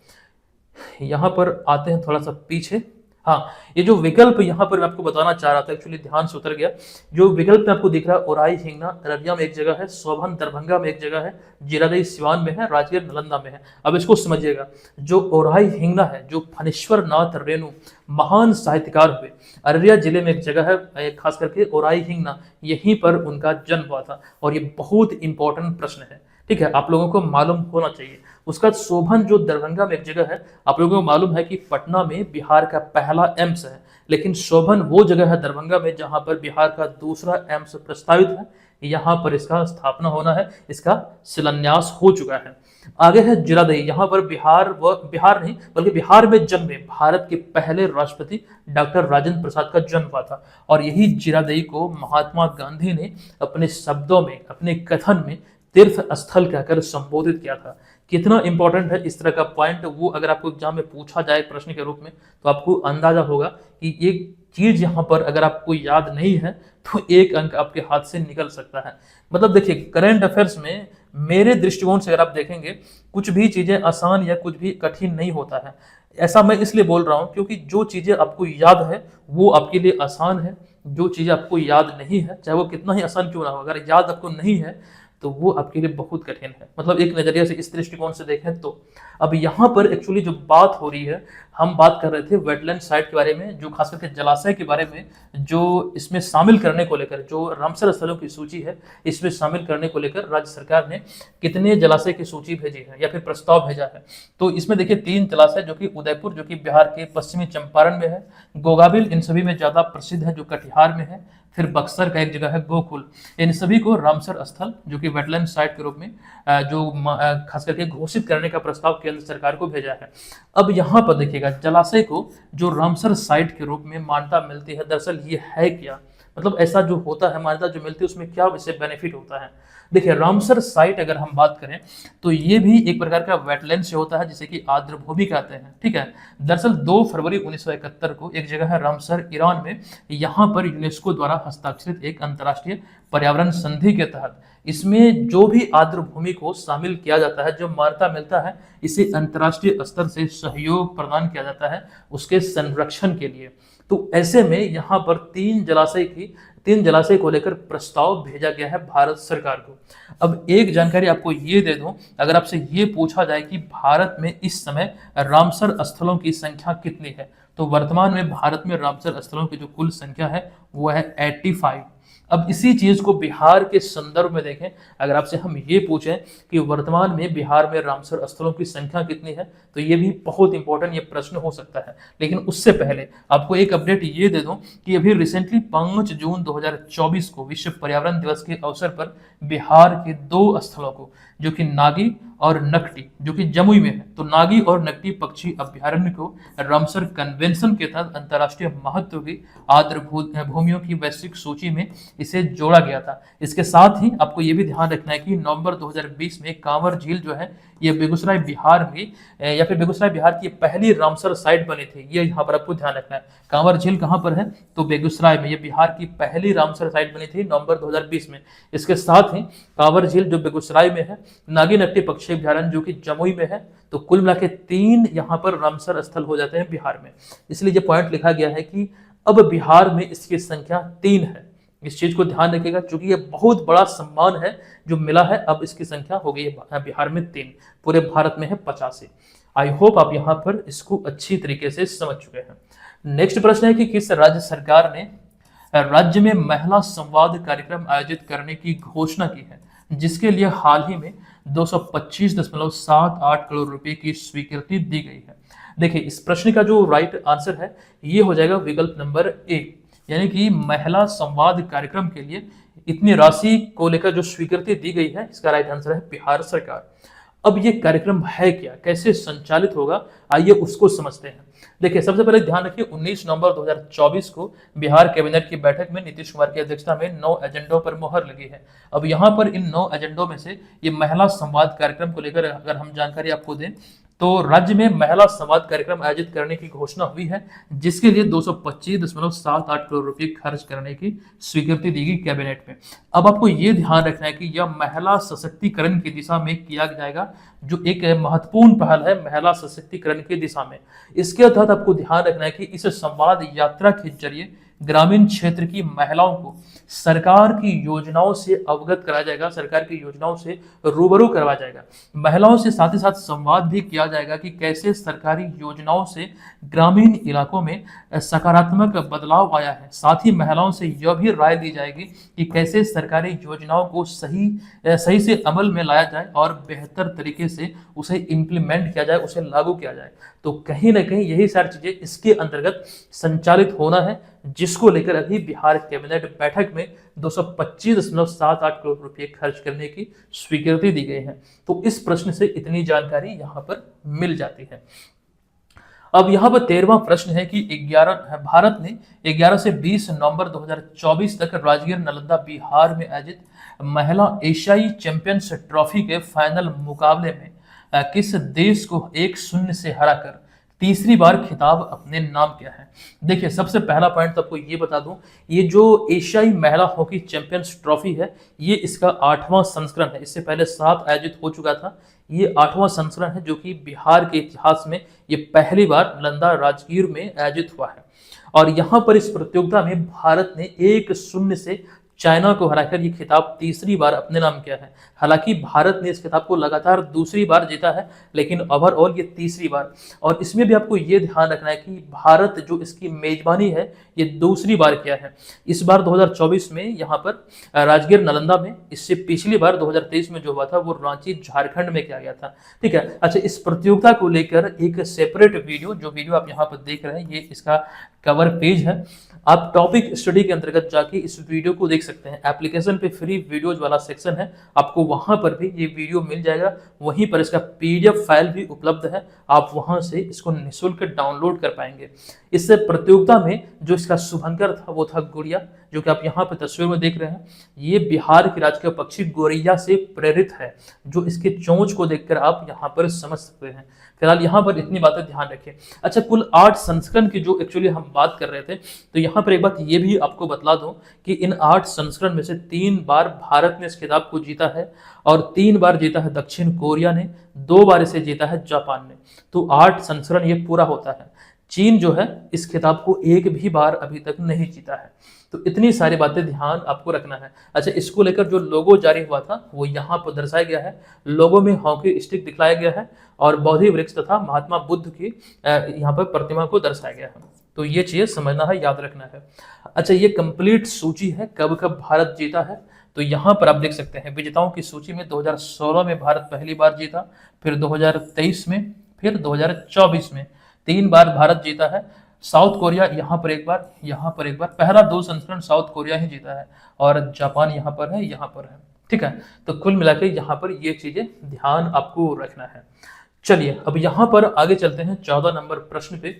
यहाँ पर आते हैं थोड़ा सा पीछे, हाँ, ये जो विकल्प यहाँ पर मैं आपको बताना चाह रहा था, एक्चुअली ध्यान से उतर गया। जो विकल्प में आपको दिख रहा है, ओराई हिंगना अररिया में एक जगह है, शोभन दरभंगा में एक जगह है, जीरादेई सिवान में है, राजगीर नालंदा में है। अब इसको समझिएगा, जो ओराई हिंगना है, जो फणीश्वर नाथ रेणु महान साहित्यकार हुए, अररिया जिले में एक जगह है, खास करके ओराई हिंगना, यहीं पर उनका जन्म हुआ था। और ये बहुत इंपॉर्टेंट प्रश्न है, ठीक है, आप लोगों को मालूम होना चाहिए। उसका शोभन जो दरभंगा में एक जगह है, आप लोगों को मालूम है कि पटना में बिहार का पहला एम्स है, लेकिन शोभन वो जगह है दरभंगा में जहां पर बिहार का दूसरा एम्स प्रस्तावित है। यहाँ पर इसका स्थापना होना है, इसका शिलान्यास हो चुका है। आगे है जीरादेई, यहाँ पर बिहार नहीं बल्कि बिहार में जन्मे भारत के पहले राष्ट्रपति डॉक्टर राजेंद्र प्रसाद का जन्म हुआ था। और यही जीरादेई को महात्मा गांधी ने अपने शब्दों में, अपने कथन में तीर्थ स्थल कहकर संबोधित किया था। कितना इंपॉर्टेंट है इस तरह का पॉइंट, वो अगर आपको एग्जाम में पूछा जाए प्रश्न के रूप में, तो आपको अंदाजा होगा कि ये चीज यहाँ पर अगर आपको याद नहीं है तो एक अंक आपके हाथ से निकल सकता है। मतलब देखिए, करंट अफेयर्स में मेरे दृष्टिकोण से अगर आप देखेंगे, कुछ भी चीजें आसान या कुछ भी कठिन नहीं होता है। ऐसा मैं इसलिए बोल रहा हूँ क्योंकि जो चीजें आपको याद है वो आपके लिए आसान है, जो चीजें आपको याद नहीं है, चाहे वो कितना ही आसान क्यों ना हो, अगर याद आपको नहीं है तो वो आपके लिए बहुत कठिन है। मतलब एक नजरिए से, इस दृष्टिकोण से देखें तो। अब यहाँ पर एक्चुअली जो बात हो रही है, हम बात कर रहे थे वेटलैंड साइट के बारे में, जो खास करके जलाशय के बारे में, जो इसमें शामिल करने को लेकर, जो रामसर स्थलों की सूची है इसमें शामिल करने को लेकर राज्य सरकार ने कितने जलाशय की सूची भेजी है या फिर प्रस्ताव भेजा है। तो इसमें देखिए 3 जलाशय, जो कि उदयपुर जो कि बिहार के पश्चिमी चंपारण में है, गोगाबिल इन सभी में ज्यादा प्रसिद्ध है जो कटिहार में है, फिर बक्सर का एक जगह है गोकुल, इन सभी को रामसर स्थल जो कि वेटलैंड साइट के रूप में खास करके घोषित करने का प्रस्ताव केंद्र सरकार को भेजा है। अब यहाँ पर देखिएगा, जलाशय को जो रामसर साइट के रूप में मान्यता मिलती है, दरअसल ये है क्या, मतलब ऐसा जो होता है, मान्यता जो मिलती है उसमें क्या इससे बेनिफिट होता है। देखिए, रामसर साइट अगर हम बात करें तो ये भी एक प्रकार का वेटलैंड से होता है, जिसे कि आर्द्र भूमि कहते हैं, ठीक है। दरअसल 2 फरवरी 1971 को एक जगह है रामसर ईरान में, यहाँ पर यूनेस्को द्वारा हस्ताक्षरित एक अंतर्राष्ट्रीय पर्यावरण संधि के तहत इसमें जो भी आर्द्र भूमि को शामिल किया जाता है, जो मान्यता मिलता है, इसे अंतर्राष्ट्रीय स्तर से सहयोग प्रदान किया जाता है उसके संरक्षण के लिए। तो ऐसे में यहाँ पर 3 जलाशय को लेकर प्रस्ताव भेजा गया है भारत सरकार को। अब एक जानकारी आपको ये दे दूं, अगर आपसे ये पूछा जाए कि भारत में इस समय रामसर स्थलों की संख्या कितनी है, तो वर्तमान में भारत में रामसर स्थलों की जो कुल संख्या है वो है 85। अब इसी चीज को बिहार के संदर्भ में देखें, अगर आपसे हम ये पूछें कि वर्तमान में बिहार में रामसर स्थलों की संख्या कितनी है, तो ये भी बहुत इंपॉर्टेंट ये प्रश्न हो सकता है। लेकिन उससे पहले आपको एक अपडेट ये दे दूं कि अभी रिसेंटली 5 जून 2024 को विश्व पर्यावरण दिवस के अवसर पर बिहार के 2 स्थलों को, जो कि नागी और नकटी, जो कि जमुई में है, तो नागी और नकटी पक्षी अभ्यारण्य को रामसर कन्वेंशन के तहत अंतर्राष्ट्रीय महत्व की आर्द्र भूमियों की वैश्विक सूची में इसे जोड़ा गया था। इसके साथ ही आपको ये भी ध्यान रखना है कि नवंबर 2020 में कांवर झील जो है, ये बेगूसराय बिहार में या फिर बेगूसराय बिहार की पहली रामसर साइट बनी थी। ये यहाँ पर आपको ध्यान रखना है, कांवर झील कहाँ पर है, तो बेगूसराय में। ये बिहार की पहली रामसर साइट बनी थी नवंबर 2020 में। इसके साथ ही कांवर झील जो बेगूसराय में है, नागी नकटी पक्षी अभ्यारण्य जो कि जमुई में है, तो कुल मिला के 3 यहाँ पर रामसर स्थल हो जाते हैं बिहार में। इसलिए ये पॉइंट लिखा गया है कि अब बिहार में इसकी संख्या 3 है। इस चीज को ध्यान रखिएगा, क्योंकि ये बहुत बड़ा सम्मान है जो मिला है। अब इसकी संख्या हो गई है बिहार में 3, पूरे भारत में है 85। आई होप आप यहाँ पर इसको अच्छी तरीके से समझ चुके हैं। नेक्स्ट प्रश्न है कि किस राज्य सरकार ने राज्य में महिला संवाद कार्यक्रम आयोजित करने की घोषणा की है, जिसके लिए हाल ही में 225.78 करोड़ रुपए की स्वीकृति दी गई है। देखिए, इस प्रश्न का जो राइट आंसर है ये हो जाएगा विकल्प नंबर ए, यानी कि महिला संवाद कार्यक्रम के लिए इतनी राशि को लेकर जो स्वीकृति दी गई है, इसका राइट आंसर है बिहार सरकार। अब ये कार्यक्रम है क्या, कैसे संचालित होगा, आइए उसको समझते हैं। देखिए, सबसे पहले ध्यान रखिए 19 नवंबर 2024 को बिहार कैबिनेट की बैठक में नीतीश कुमार की अध्यक्षता में 9 एजेंडों पर मुहर लगी है। अब यहाँ पर इन 9 एजेंडों में से ये महिला संवाद कार्यक्रम को लेकर अगर हम जानकारी आपको दें तो राज्य में महिला संवाद कार्यक्रम आयोजित करने की घोषणा हुई है, जिसके लिए 225.78 करोड़ रुपए खर्च करने की स्वीकृति दी गई कैबिनेट में। अब आपको ये ध्यान रखना है कि यह महिला सशक्तिकरण की दिशा में किया जाएगा, जो एक महत्वपूर्ण पहल है महिला सशक्तिकरण की दिशा में। इसके तहत आपको ध्यान रखना है कि इस संवाद यात्रा के जरिए ग्रामीण क्षेत्र की महिलाओं को सरकार की योजनाओं से अवगत कराया जाएगा, सरकार की योजनाओं से रूबरू करवाया जाएगा। महिलाओं से साथ ही साथ संवाद भी किया जाएगा कि कैसे सरकारी योजनाओं से ग्रामीण इलाकों में सकारात्मक बदलाव आया है। साथ ही महिलाओं से यह भी राय दी जाएगी कि कैसे सरकारी योजनाओं को सही से अमल में लाया जाए और बेहतर तरीके से उसे इम्प्लीमेंट किया जाए, उसे लागू किया जाए। तो कहीं ना कहीं यही सारी चीजें इसके अंतर्गत संचालित होना है, जिसको लेकर अभी बिहार कैबिनेट बैठक में 225.78 करोड़ रुपए खर्च करने की स्वीकृति दी गई है। तो इस प्रश्न से इतनी जानकारी यहां पर मिल जाती है। अब यहाँ पर 13वां प्रश्न है कि भारत ने 11 से 20 नवंबर 2024 तक राजगीर नालंदा बिहार में आयोजित महिला एशियाई चैंपियंस ट्रॉफी के फाइनल मुकाबले में किस देश को 1-0 से हराकर तीसरी बार खिताब अपने नाम किया है। देखिए, सबसे पहला पॉइंट तो आपको ये बता दूं, ये जो एशियाई महिला हॉकी चैंपियंस ट्रॉफी है, ये इसका 8वां संस्करण है। इससे पहले 7 आयोजित हो चुका था, ये 8वां संस्करण है, जो कि बिहार के इतिहास में ये पहली बार नालंदा राजगीर में आयोजित हुआ है। और यहाँ पर इस प्रतियोगिता में भारत ने 1-0 से चाइना को हराकर ये खिताब तीसरी बार अपने नाम किया है। हालांकि भारत ने इस खिताब को लगातार दूसरी बार जीता है, लेकिन ओवरऑल ये तीसरी बार। और इसमें भी आपको ये ध्यान रखना है कि भारत जो इसकी मेजबानी है, ये दूसरी बार किया है। इस बार 2024 में यहाँ पर राजगीर नालंदा में, इससे पिछली बार 2023 में जो हुआ था वो रांची झारखंड में किया गया था। ठीक है। अच्छा, इस प्रतियोगिता को लेकर एक सेपरेट वीडियो, जो वीडियो आप यहाँ पर देख रहे हैं, ये इसका कवर पेज है। आप टॉपिक स्टडी के अंतर्गत जाके इस वीडियो को देख सकते हैं। एप्लीकेशन पे फ्री वीडियोज वाला सेक्शन है, आपको वहां पर भी ये वीडियो मिल जाएगा। वहीं पर इसका पीडीएफ फाइल भी उपलब्ध है, आप वहां से इसको निःशुल्क डाउनलोड कर पाएंगे। इस प्रतियोगिता में जो इसका शुभंकर था वो था गुड़िया, जो कि आप यहाँ पे तस्वीर में देख रहे हैं। ये बिहार के राजकीय पक्षी गोरैया से प्रेरित है, जो इसके चोंच को देखकर आप यहाँ पर समझ सकते हैं। फिलहाल यहाँ पर इतनी बातें ध्यान रखें। अच्छा, कुल 8 संस्करण की जो एक्चुअली हम बात कर रहे थे, तो यहाँ पर एक बात ये भी आपको बतला दूं कि इन 8 संस्करण में से 3 बार भारत ने इस खिताब को जीता है और 3 बार जीता है दक्षिण कोरिया ने, 2 बार इसे जीता है जापान ने। तो 8 संस्करण ये पूरा होता है। चीन जो है इस खिताब को एक भी बार अभी तक नहीं जीता है। तो इतनी सारी बातें ध्यान आपको रखना है। अच्छा, इसको लेकर जो लोगो जारी हुआ था वो यहाँ पर दर्शाया गया है। लोगो में हॉकी स्टिक दिखलाया गया है और बोधि वृक्ष तथा महात्मा बुद्ध की यहाँ पर प्रतिमा को दर्शाया गया है। तो ये चीजें समझना है, याद रखना है। अच्छा, ये कंप्लीट सूची है कब कब भारत जीता है। तो यहाँ पर आप देख सकते हैं विजेताओं की सूची में 2016 में भारत पहली बार जीता, फिर 2023 में, फिर 2024 में 3 बार भारत जीता है। साउथ कोरिया यहाँ पर एक बार, यहाँ पर एक बार। पहला 2 संस्करण साउथ कोरिया ही जीता है और जापान यहाँ पर है, यहाँ पर है। ठीक है। तो कुल मिलाकर यहाँ पर ये चीजें ध्यान आपको रखना है। चलिए अब यहाँ पर आगे चलते हैं 14 नंबर प्रश्न पे।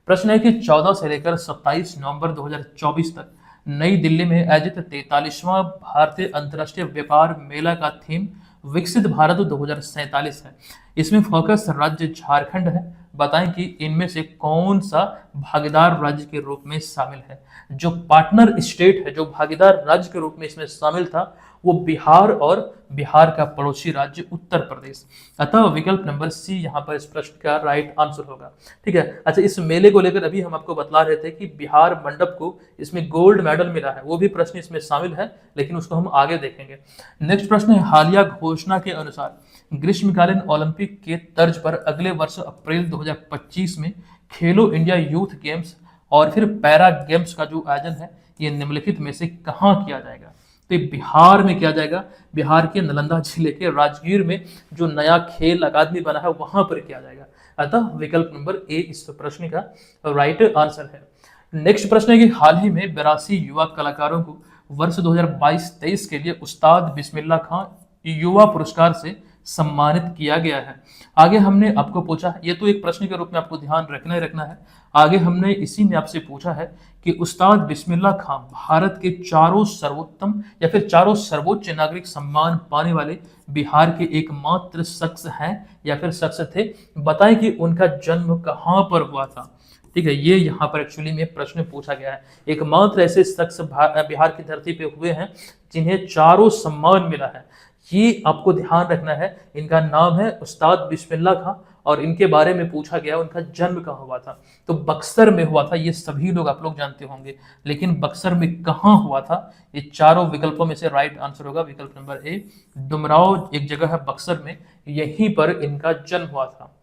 प्रश्न है कि 14 से लेकर 27 नवंबर 2024 तक नई दिल्ली में आयोजित 43वां भारतीय अंतर्राष्ट्रीय व्यापार मेला का थीम विकसित भारत 2047 है। इसमें फोकस राज्य झारखंड है। बताएं कि इनमें से कौन सा भागीदार राज्य के रूप में शामिल है। जो पार्टनर स्टेट है, जो भागीदार राज्य के रूप में इसमें शामिल था, वो बिहार और बिहार का पड़ोसी राज्य उत्तर प्रदेश। अतः विकल्प नंबर सी यहाँ पर इस प्रश्न का राइट आंसर होगा। ठीक है। अच्छा, इस मेले को लेकर अभी हम आपको बतला रहे थे कि बिहार मंडप को इसमें गोल्ड मेडल मिला है, वो भी प्रश्न इसमें शामिल है, लेकिन उसको हम आगे देखेंगे। नेक्स्ट प्रश्न है, हालिया घोषणा के अनुसार ग्रीष्मकालीन ओलंपिक के तर्ज पर अगले वर्ष अप्रैल 2025 में खेलो इंडिया यूथ गेम्स और फिर पैरा गेम्स का जो आयोजन है, ये निम्नलिखित में से कहाँ किया जाएगा। तो ये बिहार में किया जाएगा। बिहार के नालंदा जिले के राजगीर में जो नया खेल अकादमी बना है वहां पर किया जाएगा। अतः विकल्प नंबर ए इस प्रश्न का राइट आंसर है। नेक्स्ट प्रश्न है कि हाल ही में 82 युवा कलाकारों को वर्ष 2022-23 के लिए उस्ताद बिस्मिल्लाह खां युवा पुरस्कार से सम्मानित किया गया है। आगे हमने आपको पूछा, ये तो एक प्रश्न के रूप में आपको ध्यान रखना ही रखना है। आगे हमने इसी में आपसे पूछा है कि उस्ताद बिस्मिल्लाह खां भारत के चारों सर्वोत्तम या फिर चारों सर्वोच्च नागरिक सम्मान पाने वाले बिहार के एकमात्र शख्स हैं या फिर शख्स थे। बताएं कि उनका जन्म कहाँ पर हुआ था। ठीक है, ये यहाँ पर एक्चुअली में प्रश्न पूछा गया है। एकमात्र ऐसे शख्स बिहार की धरती पे हुए हैं जिन्हें चारों सम्मान मिला है, ये आपको ध्यान रखना है। इनका नाम है उस्ताद बिस्मिल्लाह खां और इनके बारे में पूछा गया उनका जन्म कहाँ हुआ था। तो बक्सर में हुआ था, ये सभी लोग आप लोग जानते होंगे, लेकिन बक्सर में कहाँ हुआ था, ये चारों विकल्पों में से राइट आंसर होगा विकल्प नंबर ए, डुमराव एक जगह है बक्सर में, यहीं पर इनका जन्म हुआ था।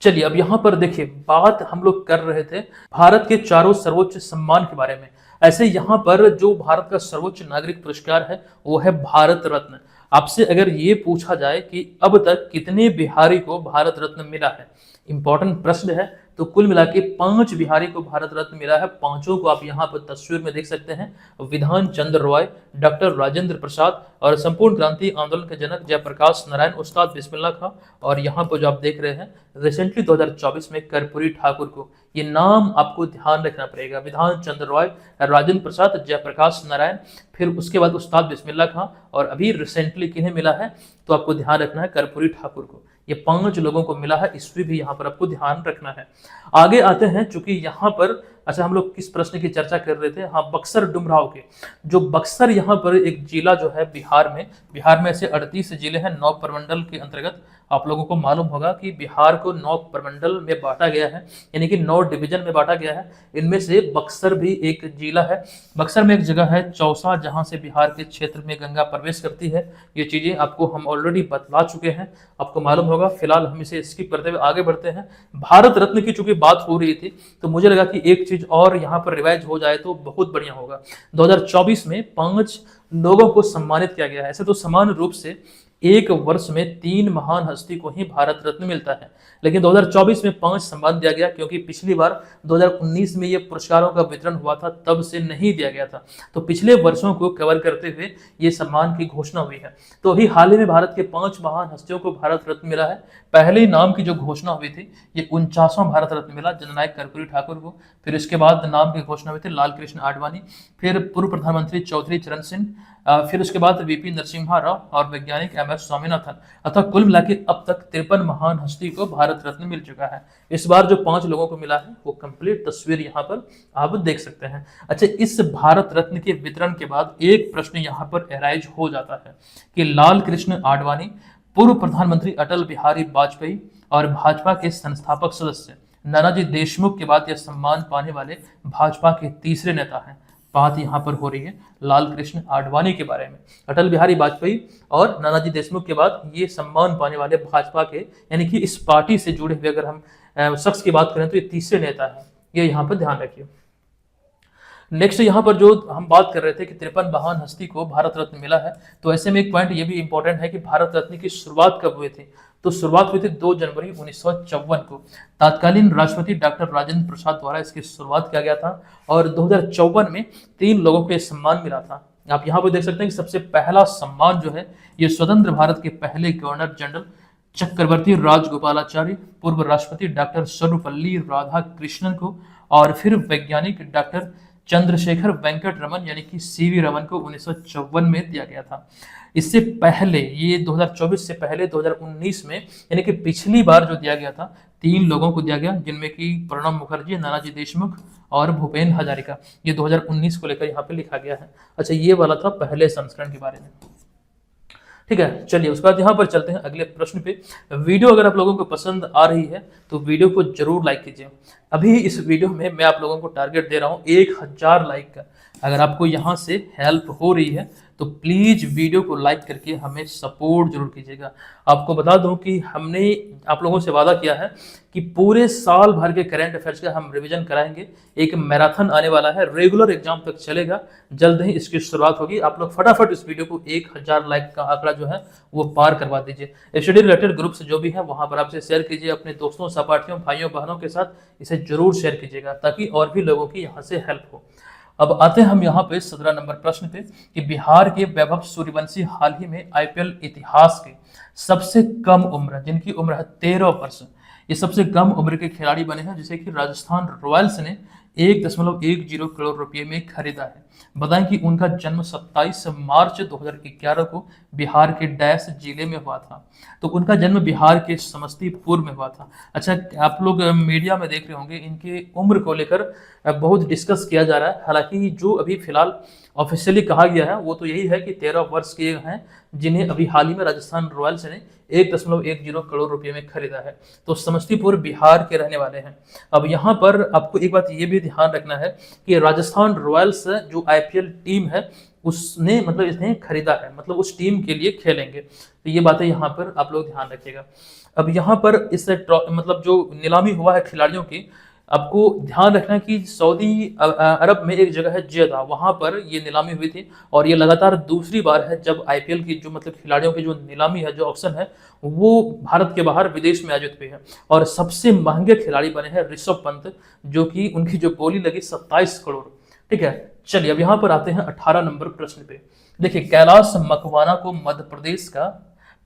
चलिए अब यहां पर देखिए, बात हम लोग कर रहे थे भारत के चारों सर्वोच्च सम्मान के बारे में। ऐसे यहां पर जो भारत का सर्वोच्च नागरिक पुरस्कार है वो है भारत रत्न। आपसे अगर ये पूछा जाए कि अब तक कितने बिहारी को भारत रत्न मिला है, इंपॉर्टेंट प्रश्न है, तो कुल मिला के 5 बिहारी को भारत रत्न मिला है। पांचों को आप यहाँ पर तस्वीर में देख सकते हैं, विधान चंद्र रॉय, डॉक्टर राजेंद्र प्रसाद और संपूर्ण क्रांति आंदोलन के जनक जयप्रकाश नारायण उस्ताद बिस्मिल्लाह खां, और यहाँ पर जो आप देख रहे हैं रिसेंटली 2024 में कर्पूरी ठाकुर को। ये नाम आपको ध्यान रखना पड़ेगा, विधान चंद्र रॉय, राजेंद्र प्रसाद, जयप्रकाश नारायण, फिर उसके बाद उस्ताद बिस्मिल्लाह खां, और अभी रिसेंटली किन्हें मिला है तो आपको ध्यान रखना है कर्पूरी ठाकुर को। ये 5 लोगों को मिला है, ईस्वी भी यहाँ पर आपको ध्यान रखना है। आगे आते हैं, चूंकि यहाँ पर अच्छा हम लोग किस प्रश्न की चर्चा कर रहे थे, हाँ बक्सर डुमराव के। जो बक्सर यहाँ पर एक जिला जो है बिहार में ऐसे 38 जिले हैं 9 प्रमंडल के अंतर्गत। आप लोगों को मालूम होगा कि बिहार को 9 प्रमंडल में बांटा गया है, यानी कि 9 डिवीजन में बांटा गया है। इनमें से बक्सर भी एक जिला है। बक्सर में एक जगह है चौसा, जहां से बिहार के क्षेत्र में गंगा प्रवेश करती है। ये चीजें आपको हम ऑलरेडी बतला चुके हैं, आपको मालूम होगा। फिलहाल हम इसे स्किप करते हुए आगे बढ़ते हैं। भारत रत्न की चूंकि बात हो रही थी तो मुझे लगा कि एक चीज और यहाँ पर रिवाइज हो जाए तो बहुत बढ़िया होगा। 2024 में 5 लोगों को सम्मानित किया गया है। ऐसे तो समान रूप से एक वर्ष में 3 महान हस्ती को ही भारत रत्न मिलता है, लेकिन 2024 में 5 सम्मान दिया गया, क्योंकि पिछली बार 2019 में ये पुरस्कारों का वितरण हुआ था, तब से नहीं दिया गया था। तो पिछले वर्षों को कवर करते हुए ये सम्मान की घोषणा हुई है। तो अभी हाल ही में भारत के 5 महान हस्तियों को भारत रत्न मिला है। पहले नाम की जो घोषणा हुई थी, ये 49वां भारत रत्न मिला जननायक कर्पूरी ठाकुर को। फिर इसके बाद नाम की घोषणा हुई थी लाल कृष्ण आडवाणी, फिर पूर्व प्रधानमंत्री चौधरी चरण सिंह, फिर उसके बाद वीपी नरसिम्हा राव और वैज्ञानिक एम एस स्वामीनाथन। अतः कुल मिला के अब तक 53 महान हस्ती को भारत रत्न मिल चुका है। इस बार जो 5 लोगों को मिला है वो कंप्लीट तस्वीर यहाँ पर आप देख सकते हैं। अच्छा, इस भारत रत्न के वितरण के बाद एक प्रश्न यहाँ पर एराइज हो जाता है कि लाल कृष्ण आडवाणी पूर्व प्रधानमंत्री अटल बिहारी वाजपेयी और भाजपा के संस्थापक सदस्य नानाजी देशमुख के बाद यह सम्मान पाने वाले भाजपा के तीसरे नेता हैं। बात यहाँ पर हो रही है लाल कृष्ण आडवाणी के बारे में। अटल बिहारी वाजपेयी और नानाजी देशमुख के बाद ये सम्मान पाने वाले भाजपा के, यानी कि इस पार्टी से जुड़े हुए अगर हम शख्स की बात करें तो ये तीसरे नेता हैं। ये यहाँ पर ध्यान रखिए। नेक्स्ट यहाँ पर जो हम बात कर रहे थे कि 53 महान हस्ती को भारत रत्न मिला है, तो ऐसे में एक पॉइंट ये भी इंपॉर्टेंट है कि भारत रत्न की शुरुआत कब हुई थी। तो शुरुआत हुई थी 2 जनवरी 1954 को। तत्कालीन राष्ट्रपति डॉक्टर राजेंद्र प्रसाद द्वारा इसकी शुरुआत किया गया था और 2054 में 3 लोगों को यह सम्मान मिला था। आप यहाँ पर देख सकते हैं कि सबसे पहला सम्मान जो है ये स्वतंत्र भारत के पहले गवर्नर जनरल चक्रवर्ती राजगोपालाचारी, पूर्व राष्ट्रपति डॉक्टर सर्वपल्ली राधाकृष्णन को, और फिर वैज्ञानिक डॉक्टर चंद्रशेखर वेंकट रमन यानी कि सीवी रमन को 1954 में दिया गया था। इससे पहले ये 2024 से पहले 2019 में, यानी कि पिछली बार जो दिया गया था, 3 लोगों को दिया गया, जिनमें कि प्रणब मुखर्जी, नानाजी देशमुख और भूपेन हजारिका। ये 2019 को लेकर यहाँ पे लिखा गया है। अच्छा, ये वाला था पहले संस्करण के बारे में। ठीक है, चलिए उसके बाद यहाँ पर चलते हैं अगले प्रश्न पे। वीडियो अगर आप लोगों को पसंद आ रही है तो वीडियो को जरूर लाइक कीजिए। अभी इस वीडियो में मैं आप लोगों को टारगेट दे रहा हूँ 1000 लाइक का। अगर आपको यहाँ से हेल्प हो रही है तो प्लीज वीडियो को लाइक करके हमें सपोर्ट जरूर कीजिएगा। आपको बता दूं कि हमने आप लोगों से वादा किया है कि पूरे साल भर के करंट अफेयर्स का हम रिवीजन कराएंगे। एक मैराथन आने वाला है, रेगुलर एग्जाम तक चलेगा, जल्द ही इसकी शुरुआत होगी। आप लोग फटाफट इस वीडियो को 1000 लाइक का आंकड़ा जो है वो पार करवा दीजिए। स्टडी रिलेटेड ग्रुप्स जो भी है वहां पर आपसे शेयर कीजिए, अपने दोस्तों, सहपाठियों, भाइयों, बहनों के साथ इसे जरूर शेयर कीजिएगा ताकि और भी लोगों की यहाँ से हेल्प हो। अब आते हैं हम यहाँ पे 17 नंबर प्रश्न पे कि बिहार के वैभव सूर्यवंशी हाल ही में आईपीएल इतिहास के सबसे कम उम्र, जिनकी उम्र है 13 वर्ष, ये सबसे कम उम्र के खिलाड़ी बने हैं, जिसे कि राजस्थान रॉयल्स ने 1.10 करोड़ रुपए में खरीदा है। बताएं कि उनका जन्म 27 मार्च 2011 को बिहार के डैश जिले में हुआ था। तो उनका जन्म बिहार के समस्तीपुर में हुआ था। अच्छा, आप लोग मीडिया में देख रहे होंगे इनके उम्र को लेकर बहुत डिस्कस किया जा रहा है। हालांकि जो अभी फिलहाल ऑफिशियली कहा गया है वो तो यही है कि 13 वर्ष के हैं, जिन्हें अभी हाल ही में राजस्थान रॉयल्स ने 1.10 करोड़ रुपए में खरीदा है। तो समस्तीपुर बिहार के रहने वाले हैं। अब यहाँ पर आपको एक बात ये भी ध्यान रखना है कि राजस्थान रॉयल्स जो आईपीएल टीम है उसने मतलब इसने खरीदा है, मतलब उस टीम के लिए खेलेंगे। तो ये बातें यहाँ पर आप लोग ध्यान रखिएगा। अब यहाँ पर इस मतलब जो नीलामी हुआ है खिलाड़ियों की, आपको ध्यान रखना है कि सऊदी अरब में एक जगह है जेदा, वहां पर ये नीलामी हुई थी और ये लगातार दूसरी बार है जब आईपीएल की जो मतलब खिलाड़ियों की जो नीलामी है, जो ऑक्शन है, वो भारत के बाहर विदेश में आयोजित हुई है। और सबसे महंगे खिलाड़ी बने हैं ऋषभ पंत, जो कि उनकी जो बोली लगी 27 करोड़। ठीक है, चलिए अब यहाँ पर आते हैं 18 नंबर प्रश्न पे। देखिए, कैलाश मकवाना को मध्य प्रदेश का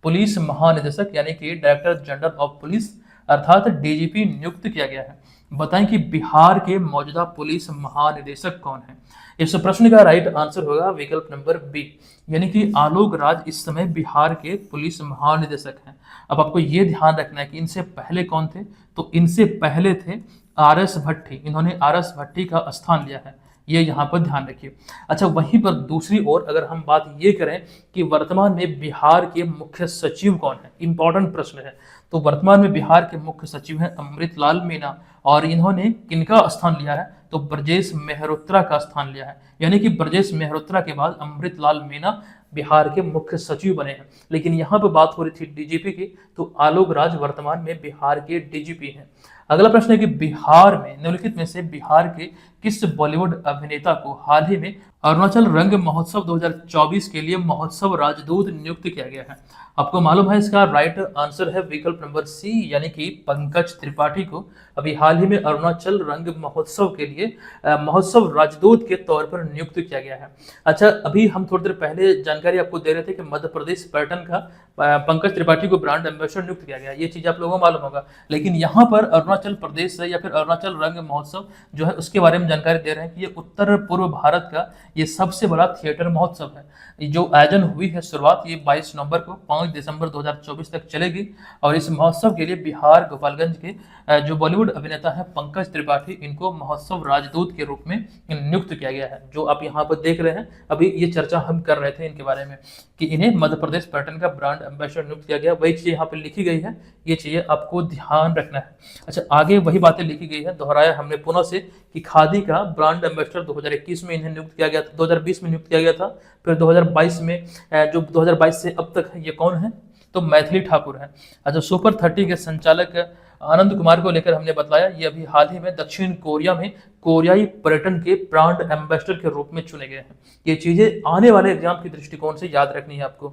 पुलिस महानिदेशक यानी कि डायरेक्टर जनरल ऑफ पुलिस अर्थात डीजीपी नियुक्त किया गया है। बताएं कि बिहार के मौजूदा पुलिस महानिदेशक कौन है। इस प्रश्न का राइट आंसर होगा विकल्प नंबर बी, यानी कि आलोक राज इस समय बिहार के पुलिस महानिदेशक हैं। अब आपको ये ध्यान रखना है कि इनसे पहले कौन थे, तो इनसे पहले थे आरएस भट्टी। इन्होंने आरएस भट्टी का स्थान लिया है, ये यहाँ पर ध्यान रखिए। अच्छा, वहीं पर दूसरी ओर अगर हम बात ये करें कि वर्तमान में बिहार के मुख्य सचिव कौन है, इंपॉर्टेंट प्रश्न है। तो वर्तमान में बिहार के मुख्य सचिव हैं अमृतलाल मीणा, और इन्होंने किनका स्थान लिया है, तो ब्रजेश मेहरोत्रा का स्थान लिया है। यानी कि ब्रजेश मेहरोत्रा के बाद अमृतलाल मीणा बिहार के मुख्य सचिव बने हैं। लेकिन यहाँ पर बात हो रही थी डीजीपी की, तो आलोक राज वर्तमान में बिहार के डीजीपी हैं। अगला प्रश्न है कि बिहार में निम्नलिखित में से बिहार के किस बॉलीवुड अभिनेता को हाल ही में अरुणाचल रंग महोत्सव 2024 के लिए महोत्सव राजदूत नियुक्त किया गया है। आपको मालूम है इसका राइट आंसर है विकल्प नंबर सी, यानी कि पंकज त्रिपाठी को अभी हाल ही में अरुणाचल रंग महोत्सव के लिए महोत्सव राजदूत के तौर पर नियुक्त किया गया है। अच्छा, अभी हम थोड़ी देर पहले जानकारी आपको दे रहे थे कि मध्य प्रदेश पर्यटन का पंकज त्रिपाठी को ब्रांड एम्बेसडर नियुक्त किया गया, ये चीज आप लोगों को मालूम होगा। लेकिन यहाँ पर अरुणाचल प्रदेश या फिर अरुणाचल रंग महोत्सव जो है उसके बारे में जानकारी दे रहे हैं कि ये उत्तर पूर्व भारत का ये सबसे बड़ा थिएटर महोत्सव है। जो आयोजन हुई है शुरुआत ये 22 नवंबर को 5 दिसंबर 2024 तक चलेगी। और इस महोत्सव के लिए बिहार गोपालगंज के जो बॉलीवुड अभिनेता है पंकज त्रिपाठी, इनको महोत्सव राजदूत के रूप में नियुक्त किया गया है। जो आप यहाँ पर देख रहे हैं, अभी ये चर्चा हम कर रहे थे इनके बारे में कि इन्हें मध्य प्रदेश पर्यटन का ब्रांड एम्बेसडर नियुक्त किया गया, वही चीज यहाँ पे लिखी गई है, ये चीजें आपको ध्यान रखना है। अच्छा, आगे वही बातें लिखी गई है, दोहराया हमने पुनः से कि खादी का ब्रांड एम्बेसडर 2021 में इन्हें नियुक्त किया गया था, 2020 में नियुक्त किया गया था, फिर 2022 में, जो 2022 से अब तक है, ये कौन है, तो मैथिली ठाकुर है। अच्छा, सुपर 30 के संचालक आनंद कुमार को लेकर हमने बताया, ये अभी हाल ही में दक्षिण कोरिया में कोरियाई पर्यटन के ब्रांड एम्बेसडर के रूप में चुने गए हैं। ये चीजें आने वाले एग्जाम के दृष्टिकोण से याद रखनी है आपको।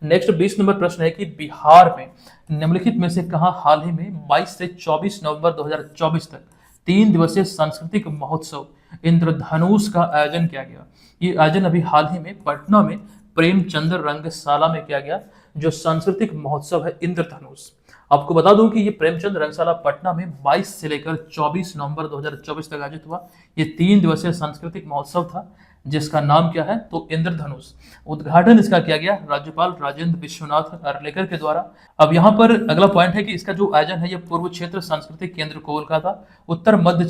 नेक्स्ट 20 नंबर प्रश्न है कि बिहार में निम्नलिखित में से कहां हाल ही में 22 से 24 नवंबर 2024 तक 3 दिवसीय सांस्कृतिक महोत्सव इंद्रधनुष का आयोजन किया गया। ये आयोजन अभी हाल ही में पटना में प्रेमचंद रंगशाला में किया गया, जो सांस्कृतिक महोत्सव है इंद्रधनुष। आपको बता दूं कि ये प्रेमचंद रंगशाला पटना में 22 से लेकर 24 नवंबर 2024 तक आयोजित हुआ। ये 3 दिवसीय सांस्कृतिक महोत्सव था, जिसका नाम क्या है, तो इंद्रधनुष। उद्घाटन इसका किया गया राज्यपाल राजेंद्र विश्वनाथ अर्लेकर के द्वारा। अब यहाँ पर अगला पॉइंट है कि इसका जो आयोजन है ये पूर्व क्षेत्र सांस्कृतिक केंद्र कोलकाता, उत्तर मध्य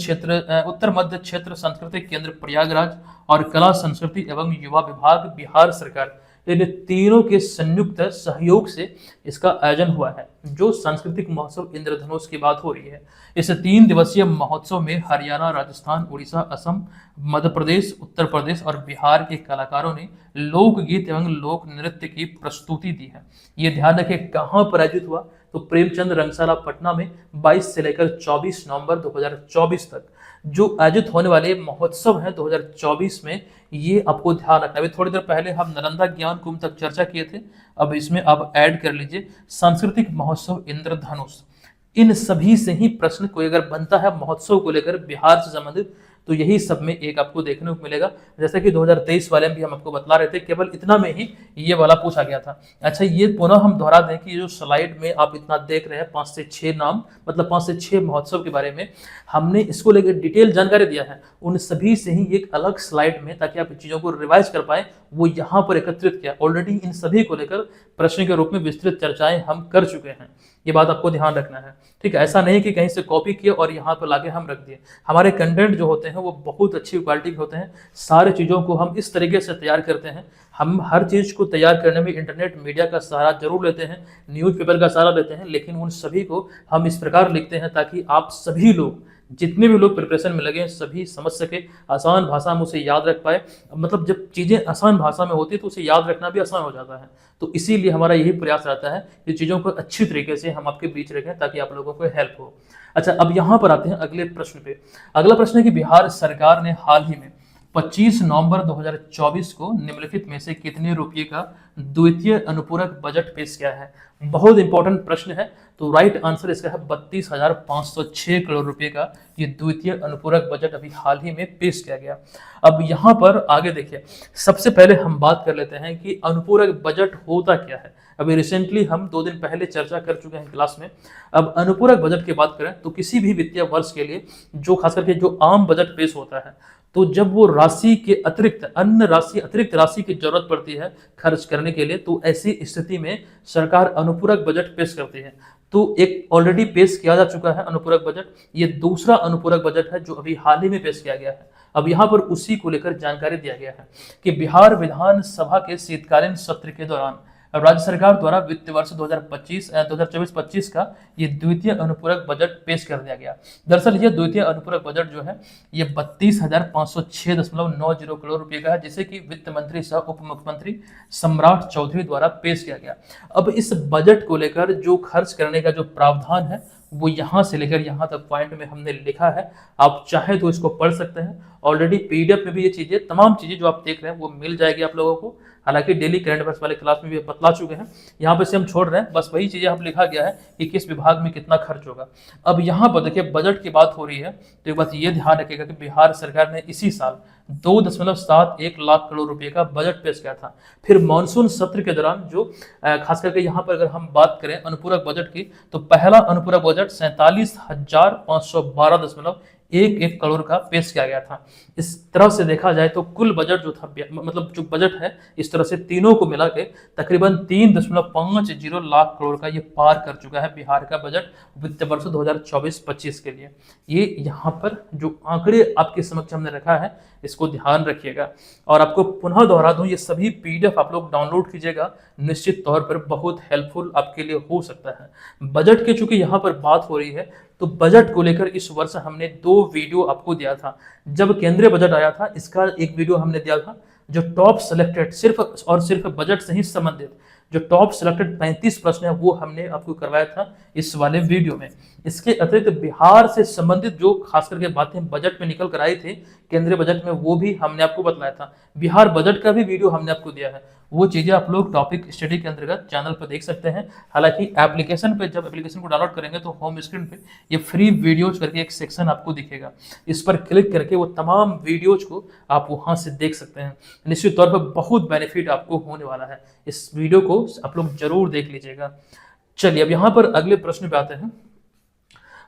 क्षेत्र सांस्कृतिक केंद्र प्रयागराज और कला संस्कृति एवं युवा विभाग बिहार सरकार, इन तीनों के संयुक्त सहयोग से इसका आयोजन हुआ है। जो सांस्कृतिक महोत्सव इंद्रधनुष की बात हो रही है, इस 3 दिवसीय महोत्सव में हरियाणा, राजस्थान, उड़ीसा, असम, मध्य प्रदेश, उत्तर प्रदेश और बिहार के कलाकारों ने लोकगीत एवं लोक नृत्य की प्रस्तुति दी है। ये ध्यान रखें कहाँ पर आयोजित हुआ, तो प्रेमचंद रंगशाला पटना में 22 से लेकर 24 नवंबर 2024 तक जो आयोजित होने वाले महोत्सव हैं 2024 में, ये आपको ध्यान रखना है। अभी थोड़ी देर पहले हम नालंदा ज्ञान कुंभ तक चर्चा किए थे, अब इसमें आप ऐड कर लीजिए सांस्कृतिक महोत्सव इंद्रधनुष। इन सभी से ही प्रश्न कोई अगर बनता है महोत्सव को लेकर बिहार से संबंधित, तो यही सब में एक आपको देखने को मिलेगा। जैसे कि 2023 वाले में भी हम आपको बतला रहे थे, केवल इतना में ही ये वाला पूछा गया था। अच्छा, ये पुनः हम दोहरा दें कि जो स्लाइड में आप इतना देख रहे हैं 5 से 6 नाम, मतलब 5 से 6 महोत्सव के बारे में हमने इसको लेकर डिटेल जानकारी दिया है, उन सभी से ही एक अलग स्लाइड में, ताकि आप चीज़ों को रिवाइज कर पाए, वो यहाँ पर एकत्रित किया। ऑलरेडी इन सभी को लेकर प्रश्न के रूप में विस्तृत चर्चाएं हम कर चुके हैं, ये बात आपको ध्यान रखना है। ठीक है, ऐसा नहीं कि कहीं से कॉपी किए और यहाँ पर लाके हम रख दिए। हमारे कंटेंट जो होते हैं वो बहुत अच्छी क्वालिटी के होते हैं, सारे चीज़ों को हम इस तरीके से तैयार करते हैं। हम हर चीज़ को तैयार करने में इंटरनेट मीडिया का सहारा जरूर लेते हैं, न्यूज़पेपर का सहारा लेते हैं, लेकिन उन सभी को हम इस प्रकार लिखते हैं ताकि आप सभी लोग, जितने भी लोग प्रिपरेशन में लगे हैं, सभी समझ सके, आसान भाषा में उसे याद रख पाए। मतलब जब चीज़ें आसान भाषा में होती है तो उसे याद रखना भी आसान हो जाता है। तो इसीलिए हमारा यही प्रयास रहता है कि चीज़ों को अच्छी तरीके से हम आपके बीच रखें ताकि आप लोगों को हेल्प हो। अच्छा, अब यहाँ पर आते हैं अगले प्रश्न पे। अगला प्रश्न है कि बिहार सरकार ने हाल ही में 25 नवंबर 2024 को निम्नलिखित में से कितने रुपये का द्वितीय अनुपूरक बजट पेश किया है? बहुत इंपॉर्टेंट प्रश्न है। तो राइट आंसर इसका है 32,506 करोड़ रुपए का ये द्वितीय अनुपूरक बजट अभी हाल ही में पेश किया गया। अब यहाँ पर आगे देखिए, सबसे पहले हम बात कर लेते हैं कि अनुपूरक बजट होता क्या है। अभी रिसेंटली हम 2 दिन पहले चर्चा कर चुके हैं क्लास में। अब अनुपूरक बजट की बात करें तो किसी भी वित्तीय वर्ष के लिए जो खास करके जो आम बजट पेश होता है, तो जब वो राशि के अतिरिक्त अन्य राशि, अतिरिक्त राशि की जरूरत पड़ती है खर्च करने के लिए, तो ऐसी स्थिति में सरकार अनुपूरक बजट पेश करती है। तो एक ऑलरेडी पेश किया जा चुका है अनुपूरक बजट, ये दूसरा अनुपूरक बजट है जो अभी हाल ही में पेश किया गया है। अब यहाँ पर उसी को लेकर जानकारी दिया गया है कि बिहार विधानसभा के शीतकालीन सत्र के दौरान राज्य सरकार द्वारा वित्त वर्ष 2024-25 का ये द्वितीय अनुपूरक बजट पेश कर दिया गया। दरअसल ये द्वितीय अनुपूरक बजट जो है ये 32,506.90 करोड़ रुपए का है, जिसे कि वित्त मंत्री सह उप मुख्यमंत्री सम्राट चौधरी द्वारा पेश किया गया। अब इस बजट को लेकर जो खर्च करने का जो प्रावधान है वो यहाँ से लेकर यहाँ तक पॉइंट में हमने लिखा है। आप चाहे तो इसको पढ़ सकते हैं। ऑलरेडी पीडीएफ में भी ये चीजें, तमाम चीजें जो आप देख रहे हैं वो मिल जाएगी आप लोगों को। हालांकि डेली करंट अफेयर्स वाले क्लास में भी बतला चुके हैं, यहाँ पे से हम छोड़ रहे हैं, बस वही चीजें हम लिखा गया है कि किस विभाग में कितना खर्च होगा। अब यहाँ पर देखिए बजट की बात हो रही है तो एक बात ये ध्यान रखिएगा कि बिहार सरकार ने इसी साल 2.71 लाख करोड़ रुपए का बजट पेश किया था। फिर मानसून सत्र के दौरान जो खास करके यहाँ पर अगर हम बात करें अनुपूरक बजट की, तो पहला अनुपूरक बजट 47,512.11 करोड़ का पेश किया गया था। इस तरह से देखा जाए तो कुल बजट जो था, मतलब जो बजट है इस तरह से तीनों को मिला के तकरीबन 3.50 लाख करोड़ का ये पार कर चुका है बिहार का बजट वित्त वर्ष 2024-25 के लिए। ये यहाँ पर जो आंकड़े आपके समक्ष हमने रखा है इसको ध्यान रखिएगा। और आपको पुनः दोहरा दूं, ये सभी पीडीएफ आप लोग डाउनलोड कीजिएगा, निश्चित तौर पर बहुत हेल्पफुल आपके लिए हो सकता है। बजट के चूंकि यहाँ पर बात हो रही है तो बजट को लेकर इस वर्ष हमने 2 वीडियो आपको दिया था। जब केंद्रीय बजट आया था इसका एक वीडियो हमने दिया था जो टॉप सेलेक्टेड सिर्फ और सिर्फ बजट से ही संबंधित जो टॉप सेलेक्टेड 35 प्रश्न है वो हमने आपको करवाया था इस वाले वीडियो में। इसके अतिरिक्त बिहार से संबंधित जो खास करके बातें बजट में निकल कर आई थी केंद्रीय बजट में, वो भी हमने आपको बतलाया था। बिहार बजट का भी वीडियो हमने आपको दिया है, वो चीजें आप लोग टॉपिक स्टडी के अंतर्गत चैनल पर देख सकते हैं। हालांकि एप्लीकेशन पे जब एप्लीकेशन को डाउनलोड करेंगे तो होम स्क्रीन पे ये फ्री वीडियोज करके एक सेक्शन आपको दिखेगा, इस पर क्लिक करके वो तमाम वीडियोज को आप वहां से देख सकते हैं। निश्चित तौर पर बहुत बेनिफिट आपको होने वाला है, इस वीडियो को आप लोग जरूर देख लीजिएगा। चलिए अब यहाँ पर अगले प्रश्न पे आते हैं।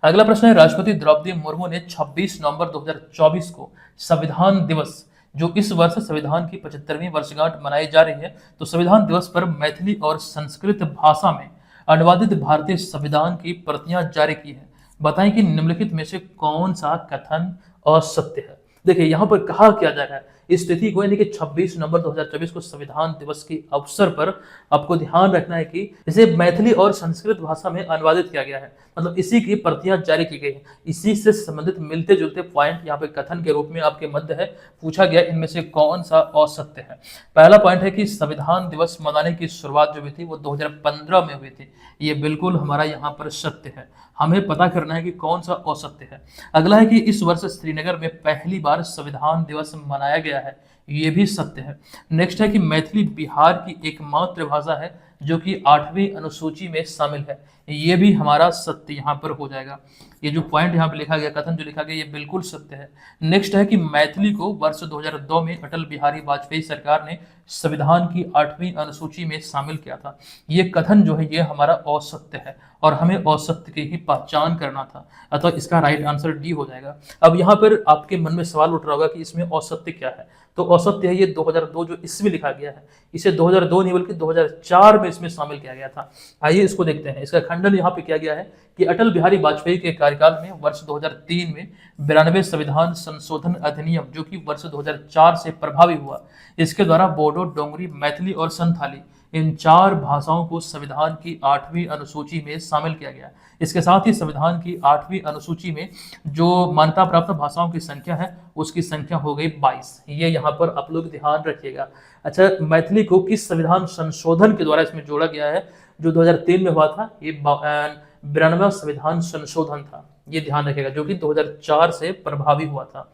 अगला प्रश्न है, राष्ट्रपति द्रौपदी मुर्मू ने 26 नवंबर 2024 को संविधान दिवस, जो इस वर्ष संविधान की 75वीं वर्षगांठ मनाई जा रही है, तो संविधान दिवस पर मैथिली और संस्कृत भाषा में अनुवादित भारतीय संविधान की प्रतियां जारी की है। बताएं कि निम्नलिखित में से कौन सा कथन असत्य है। देखिए यहाँ पर कहा क्या जा रहा है इस तिथि को, यानी कि 26 नवंबर 2024 को संविधान दिवस के अवसर पर आपको ध्यान रखना है कि इसे मैथिली और संस्कृत भाषा में अनुवादित किया गया है, मतलब इसी की प्रतियां जारी की गई है। इसी से संबंधित मिलते जुलते पॉइंट यहाँ पे कथन के रूप में आपके मध्य है, पूछा गया इनमें से कौन सा असत्य है। पहला पॉइंट है कि संविधान दिवस मनाने की शुरुआत जो हुई थी वो 2015 में हुई थी, ये बिल्कुल हमारा यहाँ पर सत्य है। हमें पता करना है कि कौन सा असत्य है। अगला है कि इस वर्ष श्रीनगर में पहली बार संविधान दिवस मनाया गया है, ये भी सत्य है। नेक्स्ट है कि मैथिली बिहार की एकमात्र भाषा है जो कि 8वीं अनुसूची में शामिल है, ये भी हमारा सत्य यहाँ पर हो जाएगा। ये जो पॉइंट यहाँ पे लिखा गया, कथन जो लिखा गया, ये बिल्कुल सत्य है। नेक्स्ट है कि मैथिली को वर्ष 2002 में अटल बिहारी वाजपेयी सरकार ने संविधान की 8वीं अनुसूची में शामिल किया था। ये कथन जो है ये हमारा असत्य है और हमें असत्य की ही पहचान करना था, अतः इसका राइट आंसर डी हो जाएगा। अब यहाँ पर आपके मन में सवाल उठ रहा होगा कि इसमें असत्य क्या है, तो असत्य है ये 2002 जो इसमें लिखा गया है, इसे 2002 नहीं बल्कि 2004 में इसमें शामिल किया गया था। आइए इसको देखते हैं। इसका खंडन यहाँ पे किया गया है कि अटल बिहारी वाजपेयी के कार्यकाल में वर्ष 2003 में 92 संविधान संशोधन अधिनियम जो कि वर्ष 2004 से प्रभावी हुआ, इसके द्वारा बोडो, डोंगरी, मैथिली और संथाली इन 4 भाषाओं को संविधान की 8वीं अनुसूची में शामिल किया गया। इसके साथ ही संविधान की 8वीं अनुसूची में जो मान्यता प्राप्त भाषाओं की संख्या है उसकी संख्या हो गई 22। ये यहाँ पर आप लोग ध्यान रखिएगा। अच्छा, मैथिली को किस संविधान संशोधन के द्वारा इसमें जोड़ा गया है? जो 2003 में हुआ था, ये 92वां संविधान संशोधन था, ये ध्यान रखिएगा, जो कि 2004 से प्रभावी हुआ था।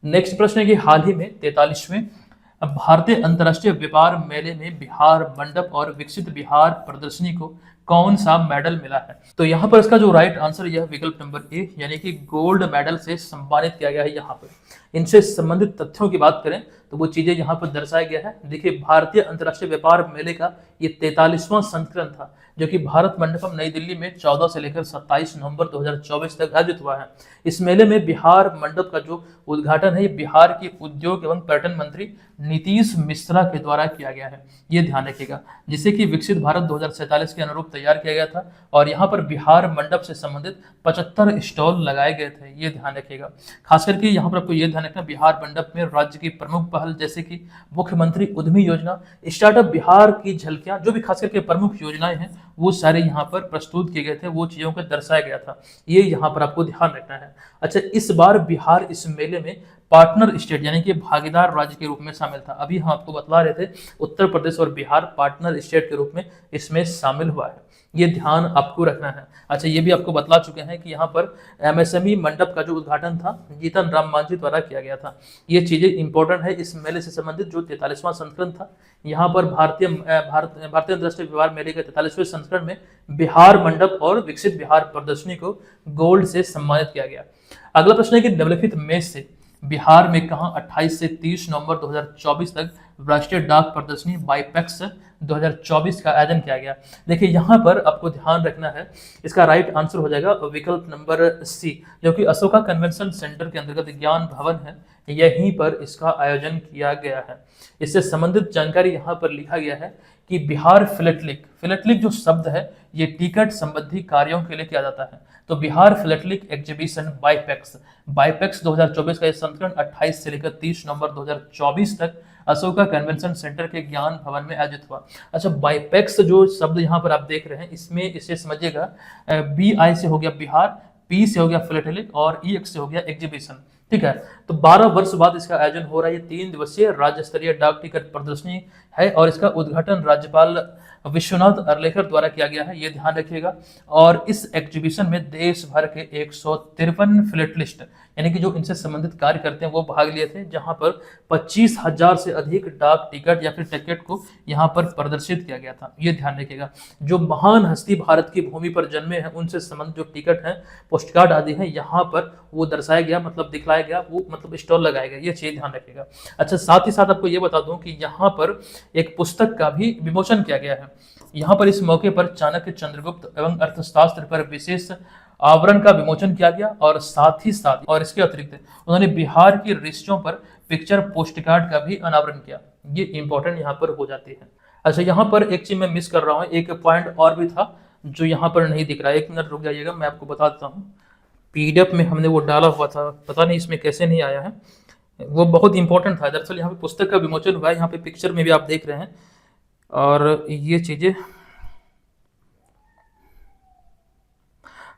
नेक्स्ट प्रश्न है कि हाल ही में 43वें भारतीय अंतर्राष्ट्रीय व्यापार मेले में बिहार मंडप और विकसित बिहार प्रदर्शनी को कौन सा मेडल मिला है? तो यहाँ पर इसका जो राइट आंसर यह विकल्प नंबर ए, यानी कि गोल्ड मेडल से सम्मानित किया गया है। यहाँ पर इनसे संबंधित तथ्यों की बात करें तो वो चीजें यहाँ पर दर्शाया गया है। देखिए, भारतीय अंतर्राष्ट्रीय व्यापार मेले का ये 43वां संस्करण था, जो कि भारत मंडपम नई दिल्ली में 14 से लेकर 27 नवंबर 2024 तक आयोजित हुआ है। इस मेले में बिहार मंडप का जो उद्घाटन है, ये बिहार के उद्योग एवं पर्यटन मंत्री नीतीश मिश्रा के द्वारा किया गया है, ये ध्यान रखिएगा, जिसे कि विकसित भारत 2047 के अनुरूप तैयार किया गया था। और यहाँ पर बिहार मंडप से संबंधित 75 स्टॉल लगाए गए थे, ये ध्यान रखिएगा। खास करके यहाँ पर आपको ये ध्यान रखना, बिहार मंडप में राज्य की प्रमुख पहल जैसे कि मुख्यमंत्री उद्यमी योजना, स्टार्टअप बिहार की झलकियां, जो भी खास करके प्रमुख योजनाएं हैं वो सारे यहाँ पर प्रस्तुत किए गए थे, वो चीजों को दर्शाया गया था, ये यहाँ पर आपको ध्यान रखना है। अच्छा, इस बार बिहार इस मेले में पार्टनर स्टेट यानी कि भागीदार राज्य के रूप में शामिल था। अभी हम आपको बतला रहे थे उत्तर प्रदेश और बिहार पार्टनर स्टेट के रूप में इसमें शामिल हुआ है, ये ध्यान आपको रखना है। अच्छा, ये भी आपको बतला चुके हैं कि यहाँ पर एमएसएमई मंडप का जो उद्घाटन था जीतन राम मांझी द्वारा किया गया था। ये चीजें इंपॉर्टेंट है इस मेले से संबंधित। जो 43वां संस्करण था, यहाँ पर भारतीय अंतर्राष्ट्रीय व्यापार मेले के 43वें संस्करण में बिहार मंडप और विकसित बिहार प्रदर्शनी को गोल्ड से सम्मानित किया गया। अगला प्रश्न है कि निम्नलिखित में से बिहार में कहां 28 से 30 नवंबर 2024 तक राष्ट्रीय डाक प्रदर्शनी बाईपैक्स 2024 का आयोजन किया गया? देखिए, यहाँ पर आपको ध्यान रखना है, इसका राइट आंसर हो जाएगा विकल्प नंबर सी, जो कि अशोका कन्वेंशन सेंटर के अंतर्गत ज्ञान भवन है, यहीं पर इसका आयोजन किया गया है। इससे संबंधित जानकारी यहाँ पर लिखा गया है कि बिहार फिलेटलिक जो शब्द है ये टिकट संबंधी कार्यों के लिए किया जाता है। तो बिहार फिलेटलिक एग्जीबिशन बाईपैक्स 2024 का ये संस्करण 28 से लेकर 30 नवंबर 2024 तक अशोका कन्वेंशन सेंटर के ज्ञान भवन में आयोजित हुआ। अच्छा, बाईपैक्स जो शब्द यहाँ पर आप देख रहे हैं, इसमें इसे समझिएगा, BI से हो गया बिहार, P से हो गया फिलेटलिक और EX से हो गया एग्जीबिशन, ठीक है। तो 12 वर्ष बाद इसका आयोजन हो रहा है। ये 3 दिवसीय राज्य स्तरीय डाक टिकट प्रदर्शनी है और इसका उद्घाटन राज्यपाल विश्वनाथ अर्लेकर द्वारा किया गया है, ये ध्यान रखिएगा। और इस एग्जीबिशन में देश भर के 153 फिलेटलिस्ट यानी कि जो इनसे संबंधित कार्य करते हैं वो भाग लिए थे, जहां पर 25,000 से अधिक डाक टिकट या फिर टिकट को यहाँ पर प्रदर्शित किया गया था, ये ध्यान रखिएगा। जो महान हस्ती भारत की भूमि पर जन्मे हैं उनसे संबंधित जो टिकट हैं, पोस्ट कार्ड आदि हैं, यहाँ पर वो दर्शाया गया, मतलब दिखलाया गया, वो मतलब स्टॉल लगाया गया, ये चीज ध्यान रखिएगा। अच्छा, साथ ही साथ आपको ये बता दूं कि यहाँ पर एक पुस्तक का भी विमोचन किया गया है। यहाँ पर इस मौके पर चाणक्य, चंद्रगुप्त एवं अर्थशास्त्र पर विशेष आवरण का विमोचन किया गया और साथ ही साथ और इसके अतिरिक्त उन्होंने बिहार की ऋषियों पर पिक्चर पोस्ट कार्ड का भी अनावरण किया, ये इंपॉर्टेंट यहाँ पर हो जाती है। अच्छा, यहाँ पर एक चीज मैं मिस कर रहा हूँ, एक पॉइंट और भी था जो यहाँ पर नहीं दिख रहा है, 1 मिनट रुक जाइएगा, मैं आपको बता देता हूँ। PDF में हमने वो डाला हुआ था, पता नहीं इसमें कैसे नहीं आया है, वो बहुत इंपॉर्टेंट था। दरअसल यहाँ पे पुस्तक का विमोचन हुआ है, यहाँ पे पिक्चर में भी आप देख रहे हैं, और ये चीजें,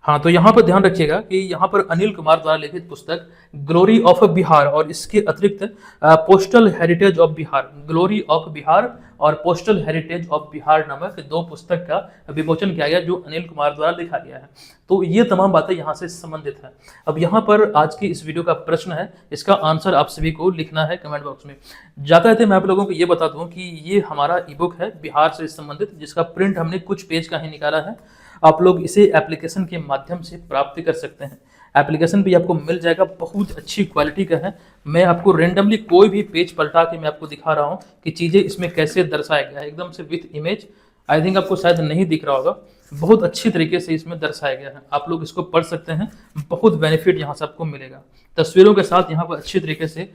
हाँ, तो यहाँ पर ध्यान रखिएगा कि यहाँ पर अनिल कुमार द्वारा लिखित पुस्तक ग्लोरी ऑफ बिहार और इसके अतिरिक्त postal heritage of Bihar, glory of Bihar और पोस्टल हेरिटेज ऑफ बिहार नामक 2 पुस्तक का विमोचन किया गया, जो अनिल कुमार द्वारा लिखा गया है। तो ये तमाम बातें यहाँ से संबंधित है। अब यहाँ पर आज की इस वीडियो का प्रश्न है, इसका आंसर आप सभी को लिखना है कमेंट बॉक्स में। जाते रहते मैं आप लोगों को ये बता दूं कि ये हमारा ई बुक है बिहार से संबंधित, जिसका प्रिंट हमने कुछ पेज का ही निकाला है। आप लोग इसे एप्लीकेशन के माध्यम से प्राप्त कर सकते हैं। एप्लीकेशन भी आपको मिल जाएगा, बहुत अच्छी क्वालिटी का है। मैं आपको रेंडमली कोई भी पेज पलटा के मैं आपको दिखा रहा हूँ कि चीज़ें इसमें कैसे दर्शाया गया है, एकदम से विथ इमेज। आई थिंक आपको शायद नहीं दिख रहा होगा, बहुत अच्छी तरीके से इसमें दर्शाया गया है। आप लोग इसको पढ़ सकते हैं, बहुत बेनिफिट यहाँ से आपको मिलेगा। तस्वीरों के साथ यहाँ पर अच्छी तरीके से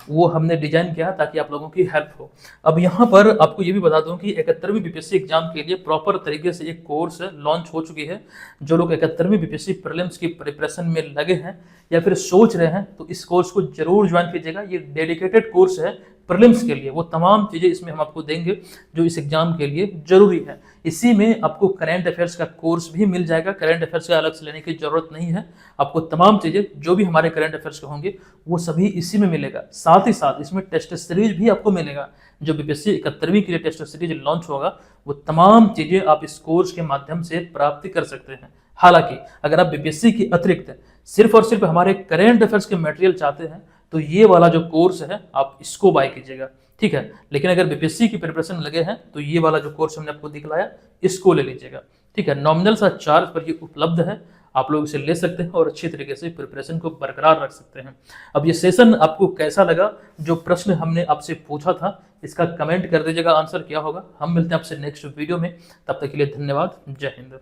वो हमने डिजाइन किया ताकि आप लोगों की हेल्प हो। अब यहाँ पर आपको ये भी बता दूं कि 71वीं बीपीएससी एग्जाम के लिए प्रॉपर तरीके से एक कोर्स लॉन्च हो चुकी है। जो लोग 71वीं बीपीएससी प्रीलिम्स की प्रिपरेशन में लगे हैं या फिर सोच रहे हैं, तो इस कोर्स को जरूर ज्वाइन कीजिएगा। ये डेडिकेटेड कोर्स है प्रीलिम्स के लिए, वो तमाम चीज़ें इसमें हम आपको देंगे जो इस एग्जाम के लिए जरूरी है। इसी में आपको करंट अफेयर्स का कोर्स भी मिल जाएगा, करंट अफेयर्स का अलग से लेने की जरूरत नहीं है। आपको तमाम चीज़ें जो भी हमारे करंट अफेयर्स के होंगे वो सभी इसी में मिलेगा। साथ ही साथ इसमें टेस्ट सीरीज भी आपको मिलेगा। जो बीपीएससी 71वीं के लिए टेस्ट सीरीज लॉन्च होगा, वो तमाम चीज़ें आप इस कोर्स के माध्यम से प्राप्त कर सकते हैं। हालांकि अगर आप बीपीएससी के अतिरिक्त सिर्फ और सिर्फ हमारे करंट अफेयर्स के मटेरियल चाहते हैं, तो ये वाला जो कोर्स है आप इसको बाय कीजिएगा, ठीक है। लेकिन अगर बीपीएससी की प्रिपरेशन लगे हैं तो ये वाला जो कोर्स हमने आपको दिखलाया, इसको ले लीजिएगा, ठीक है। नॉमिनल सा चार्ज पर ये उपलब्ध है, आप लोग इसे ले सकते हैं और अच्छी तरीके से प्रिपरेशन को बरकरार रख सकते हैं। अब ये सेशन आपको कैसा लगा, जो प्रश्न हमने आपसे पूछा था, इसका कमेंट कर दीजिएगा, आंसर क्या होगा। हम मिलते हैं आपसे नेक्स्ट वीडियो में, तब तक के लिए धन्यवाद। जय हिंद।